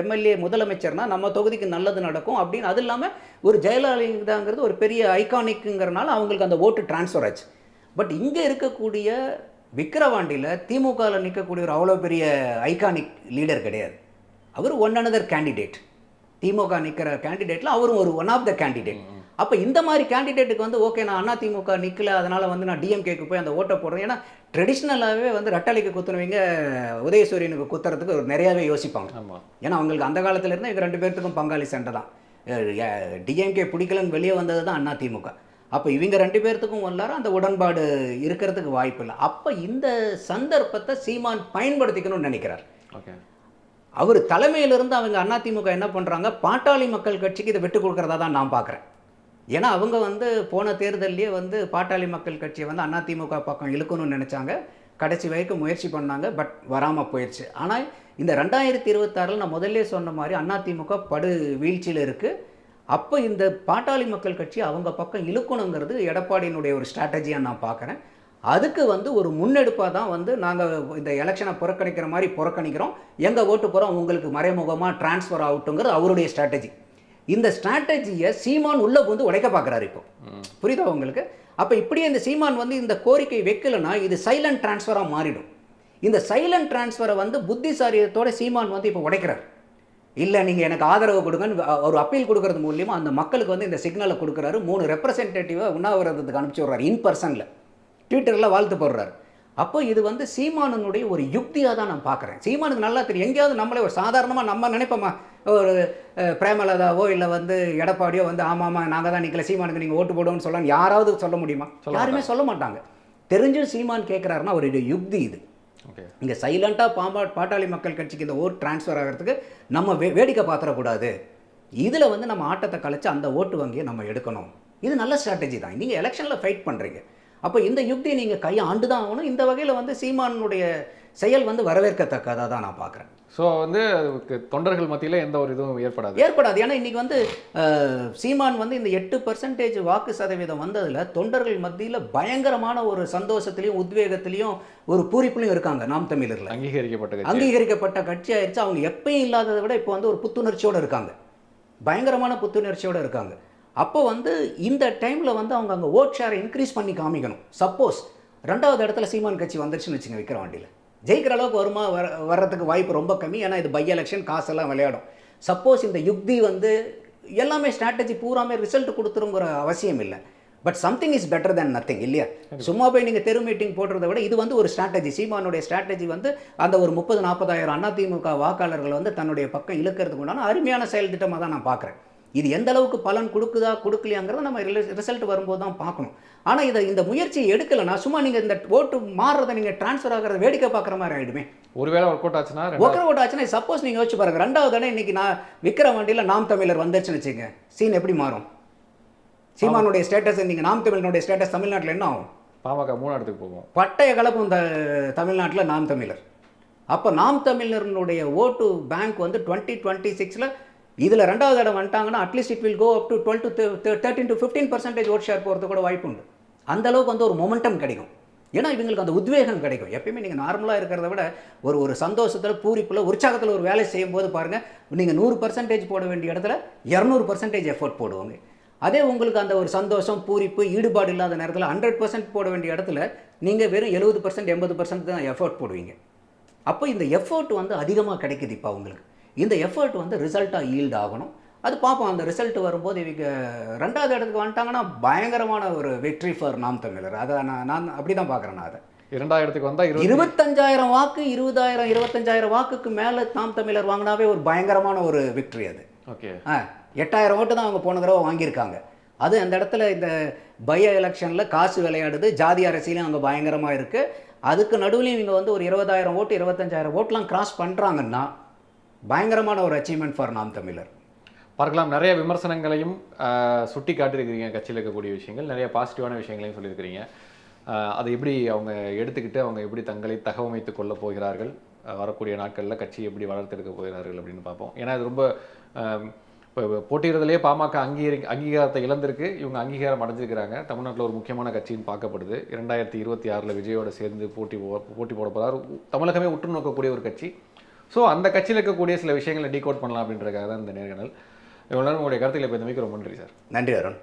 எம்எல்ஏ முதலமைச்சர்னால் நம்ம தொகுதிக்கு நல்லது நடக்கும் அப்படின்னு. அது இல்லாமல் ஒரு ஜெயலலிதாங்கிறது ஒரு பெரிய ஐகானிக்குங்கிறனால அவங்களுக்கு அந்த ஓட்டு டிரான்ஸ்ஃபர் ஆச்சு. பட் இங்கே இருக்கக்கூடிய விக்கிரவாண்டியில் திமுகவில் நிற்கக்கூடிய ஒரு அவ்வளோ பெரிய ஐகானிக் லீடர் கிடையாது. அவர் ஒன் அனதர் கேண்டிடேட். திமுக நிற்கிற கேண்டிடேட்டில் அவரும் ஒரு ஒன் ஆஃப் த கேண்டிடேட். அப்போ இந்த மாதிரி கேண்டிடேட்டுக்கு வந்து ஓகே நான் அதிமுக நிற்கல, அதனால் வந்து நான் டிஎம்கேக்கு போய் அந்த ஓட்டை போடுறேன். ஏன்னா ட்ரெடிஷ்னலாகவே வந்து ரெட்டலைக்கு குத்துனவங்க உதயசூரியனுக்கு குத்துறதுக்கு ஒரு நிறையாவே யோசிப்பாங்க. ஏன்னா அவங்களுக்கு அந்த காலத்தில் இருந்தால் இவங்க 2 பேர்த்துக்கும் பங்காளி சண்டை தான். டிஎம்கே பிடிக்கலன்னு வெளியே வந்தது தான் அதிமுக. அப்போ இவங்க 2 பேர்த்துக்கும் எல்லாரும் அந்த உடன்பாடு இருக்கிறதுக்கு வாய்ப்பு இல்லை. அப்போ இந்த சந்தர்ப்பத்தை சீமான் பயன்படுத்திக்கணும்னு நினைக்கிறார். ஓகே, அவர் தலைமையிலிருந்து அவங்க அதிமுக என்ன பண்ணுறாங்க, பாட்டாளி மக்கள் கட்சிக்கு இதை விட்டு கொடுக்குறதா தான் நான் பார்க்குறேன். ஏன்னா அவங்க வந்து போன தேர்தல்லையே வந்து பாட்டாளி மக்கள் கட்சியை வந்து அதிமுக பக்கம் இழுக்கணும்னு நினச்சாங்க. கடைசி வரைக்கும் முயற்சி பண்ணாங்க, பட் வராமல் போயிடுச்சு. ஆனால் இந்த 2026 நான் முதல்ல சொன்ன மாதிரி அதிமுக படு வீழ்ச்சியில் இருக்குது. அப்போ இந்த பாட்டாளி மக்கள் கட்சி அவங்க பக்கம் இழுக்கணுங்கிறது எடப்பாடியினுடைய ஒரு ஸ்ட்ராட்டஜியாக நான் பார்க்குறேன். அதுக்கு வந்து ஒரு முன்னெடுப்பாக தான் வந்து நாங்கள் இந்த எலெக்ஷனை புறக்கணிக்கிற மாதிரி புறக்கணிக்கிறோம், எங்கள் ஓட்டு போகிறோம் உங்களுக்கு மறைமுகமாக டிரான்ஸ்ஃபர் ஆகட்டுங்கிறது அவருடைய ஸ்ட்ராட்டஜி. இந்த ஸ்ட்ராட்டஜியை சீமான் உள்ளே வந்து உடைக்க பார்க்குறாரு இப்போ. புரியுதா உங்களுக்கு? அப்போ இப்படியே இந்த சீமான் வந்து இந்த கோரிக்கை வைக்கலைன்னா இது சைலண்ட் டிரான்ஸ்ஃபராக மாறிடும். இந்த சைலண்ட் டிரான்ஸ்ஃபரை வந்து புத்திசாலியத்தோட சீமான் வந்து இப்போ உடைக்கிறார். இல்லை நீங்கள் எனக்கு ஆதரவு கொடுங்கன்னு ஒரு அப்பீல் கொடுக்கறது மூலியமாக அந்த மக்களுக்கு வந்து இந்த சிக்னலை கொடுக்குறாரு. 3 ரெப்ரசன்டேட்டிவை உண்ணாவிரதத்துக்கு அனுப்பிச்சி விட்றாரு. இன்பர்சனில் ட்விட்டரில் வாழ்த்து போடுறாரு. அப்போ இது வந்து சீமானனுடைய ஒரு யுக்தியாக தான் நான் பார்க்குறேன். சீமானுக்கு நல்லா தெரியும், எங்கேயாவது நம்மளே ஒரு சாதாரணமாக நம்ம நினைப்போமா, ஒரு பிரேமலதாவோ இல்லை வந்து எடப்பாடியோ வந்து ஆமாம்மா நாங்கள் தான் நிற்கல சீமானுக்கு நீங்கள் ஓட்டு போடுவோம்னு சொல்லலாம் யாராவது சொல்ல முடியுமா? யாருமே சொல்ல மாட்டாங்க. தெரிஞ்சும் சீமான் கேட்குறாருன்னா அவருடைய யுக்தி இது. இங்கே சைலண்ட்டாக பாட்டாளி மக்கள் கட்சிக்கு இந்த ஓட் டிரான்ஸ்ஃபர் ஆகிறதுக்கு நம்ம வேடிக்கை பார்த்துடக்கூடாது. இதில் வந்து நம்ம ஆட்டத்தை கழிச்சு அந்த ஓட்டு வங்கியை நம்ம எடுக்கணும். இது நல்ல ஸ்ட்ராட்டஜி தான். நீங்கள் எலெக்ஷனில் ஃபைட் பண்ணுறீங்க, அப்போ இந்த யுக்தியை நீங்கள் கையாண்டு தான் ஆகணும். இந்த வகையில் வந்து சீமானுடைய செயல் வந்து வரவேற்கத்தக்கதாக தான் நான் பார்க்குறேன். ஸோ வந்து தொண்டர்கள் மத்தியில் எந்த ஒரு இதுவும் ஏற்படாது. ஏன்னா இன்றைக்கி வந்து சீமான் வந்து இந்த 8% வாக்கு சதவீதம் வந்ததில் தொண்டர்கள் மத்தியில் பயங்கரமான ஒரு சந்தோஷத்துலேயும் உத்வேகத்திலையும் ஒரு பூரிப்புலையும் இருக்காங்க. நாம் தமிழரில் அங்கீகரிக்கப்பட்ட கட்சி ஆயிடுச்சு. அவங்க எப்பயும் இல்லாததை விட இப்போ வந்து ஒரு புத்துணர்ச்சியோடு இருக்காங்க, பயங்கரமான புத்துணர்ச்சியோடு இருக்காங்க. அப்போ வந்து இந்த டைமில் வந்து அவங்க அங்கே ஓட் ஷேரை இன்க்ரீஸ் பண்ணி காமிக்கணும். சப்போஸ் 2வது இடத்துல சீமான் கட்சி வந்துருச்சுன்னு வச்சுங்க, விக்கிரவாண்டியில் ஜெயிக்கிற அளவுக்கு வருமா வர்றதுக்கு வாய்ப்பு ரொம்ப கம்மி. ஏன்னா இது பை எலெக்ஷன், காசெல்லாம் விளையாடும். சப்போஸ் இந்த யுக்தி வந்து எல்லாமே ஸ்ட்ராட்டஜி பூராமே ரிசல்ட் கொடுத்துருங்கிற அவசியம் இல்லை. But something is better than nothing இல்லையா? சும்மா போய் நீங்கள் தெரு மீட்டிங் போடுறத விட இது வந்து ஒரு ஸ்ட்ராட்டஜி. சீமானுடைய ஸ்ட்ராட்டஜி வந்து அந்த ஒரு 30-40 அதிமுக வாக்காளர்கள் வந்து தன்னுடைய பக்கம் இழுக்கிறதுக்கு உண்டான அருமையான செயல் திட்டமாக தான் நான் பார்க்குறேன். இது எந்த அளவுக்கு பலன் கொடுக்குதா கொடுக்கலையாங்கிறத நம்ம ரிசல்ட் வரும்போது தான் பார்க்கணும். ஆனால் இந்த முயற்சியை எடுக்கலைன்னா சும்மா நீங்கள் இந்த ஓட்டு மாறுறதை நீங்கள் டிரான்ஸ்ஃபர் ஆகிறத வேடிக்கை பார்க்குற மாதிரி ஆகிடுமே. ஒருவேளை ஒர்க் அவுட் ஆச்சுன்னா சப்போஸ் நீங்கள் யோசிச்சு பாருங்கள், 2வது இடம் இன்றைக்கி நான் விக்கிரவாண்டியில் நாம் தமிழர் வந்துருச்சுன்னு வச்சுங்க, சீன் எப்படி மாறும்? சீமானுடைய ஸ்டேட்டஸ், நீங்கள் நாம் தமிழனுடைய ஸ்டேட்டஸ் தமிழ்நாட்டில் என்ன ஆகும்? பாமக 3 இடத்துக்கு போகும். பட்டைய கலப்பும் இந்த தமிழ்நாட்டில் நாம் தமிழர். அப்போ நாம் தமிழர்களுடைய ஓட்டு பேங்க் வந்து 2026 இதில் 2வது இடம் வந்துட்டாங்கன்னா at least it will go up to 13 to 15% vote share போகிறது கூட வாய்ப்பு உண்டு. அந்தளவுக்கு வந்து ஒரு மொமெண்டம் கிடைக்கும். ஏன்னா இவங்களுக்கு அந்த உத்வேகம் கிடைக்கும். எப்பயுமே நீங்கள் நார்மலாக இருக்கிறத விட ஒரு சந்தோஷத்தில் பூரிப்பில் உற்சாகத்தில் ஒரு வேலை செய்யும் போது பாருங்கள், நீங்கள் 100% போட வேண்டிய இடத்துல 200% எஃபர்ட் போடுவாங்க. அதே உங்களுக்கு அந்த ஒரு சந்தோஷம் பூரிப்பு ஈடுபாடு இல்லாத நேரத்தில் 100% போட வேண்டிய இடத்துல நீங்கள் வெறும் 70% 80% தான் எஃபர்ட் போடுவீங்க. அப்போ இந்த எஃபர்ட் வந்து அதிகமாக கிடைக்குது. இப்போ அவங்களுக்கு இந்த எஃபர்ட் வந்து ரிசல்ட்டாக ஈல்டு ஆகணும். அது பார்ப்போம். அந்த ரிசல்ட் வரும்போது இவங்க 2வது இடத்துக்கு வந்துட்டாங்கன்னா பயங்கரமான ஒரு வெற்றி ஃபார் நாம் தமிழர். அதை நான் அப்படி தான் பார்க்குறேன். நான் அதை 2வது இடத்துக்கு வந்தால் 25,000 வாக்கு 25,000 வாக்குக்கு மேலே நாம் தமிழர் வாங்கினாவே ஒரு பயங்கரமான ஒரு விக்ட்ரி அது. ஓகே, 8,000 ஓட்டு தான் அவங்க போன தடவை வாங்கியிருக்காங்க. அது அந்த இடத்துல இந்த பை எலெக்ஷனில் காசு விளையாடுது, ஜாதி அரசியலும் அங்கே பயங்கரமாக இருக்குது. அதுக்கு நடுவுலையும் இவங்க வந்து ஒரு 20,000 ஓட்டு 25,000 ஓட்டுலாம் கிராஸ் பண்ணுறாங்கன்னா பயங்கரமான ஒரு அச்சீவ்மெண்ட் ஃபார் நாம் தமிழர். பார்க்கலாம். நிறைய விமர்சனங்களையும் சுட்டி காட்டியிருக்கிறீங்க, கட்சியில் இருக்கக்கூடிய விஷயங்கள், நிறைய பாசிட்டிவான விஷயங்களையும் சொல்லியிருக்கிறீங்க. அதை எப்படி அவங்க எடுத்துக்கிட்டு அவங்க எப்படி தங்களை தகவமைத்துக் கொள்ள போகிறார்கள், வரக்கூடிய நாட்களில் கட்சி எப்படி வளர்த்தெடுக்க போகிறார்கள் அப்படின்னு பார்ப்போம். ஏன்னா இது ரொம்ப இப்போ போட்டியிடுறதுலேயே பாமக அங்கீகாரத்தை இழந்திருக்கு, இவங்க அங்கீகாரம் அடைஞ்சிருக்கிறாங்க. தமிழ்நாட்டில் ஒரு முக்கியமான கட்சின்னு பார்க்கப்படுது. 2026 விஜயோட சேர்ந்து போட்டி போட போகிறார். தமிழகமே உற்று நோக்கக்கூடிய ஒரு கட்சி. ஸோ அந்த கட்சியில் இருக்கக்கூடிய சில விஷயங்களை டீகோட் பண்ணலாம் அப்படின்றதுக்காக தான் இந்த நேர்காணல். இவ்வளோ நேரம் உங்களுடைய கருத்துக்களை பேசுறதுக்கு ரொம்ப நன்றி சார். நன்றி அருண்.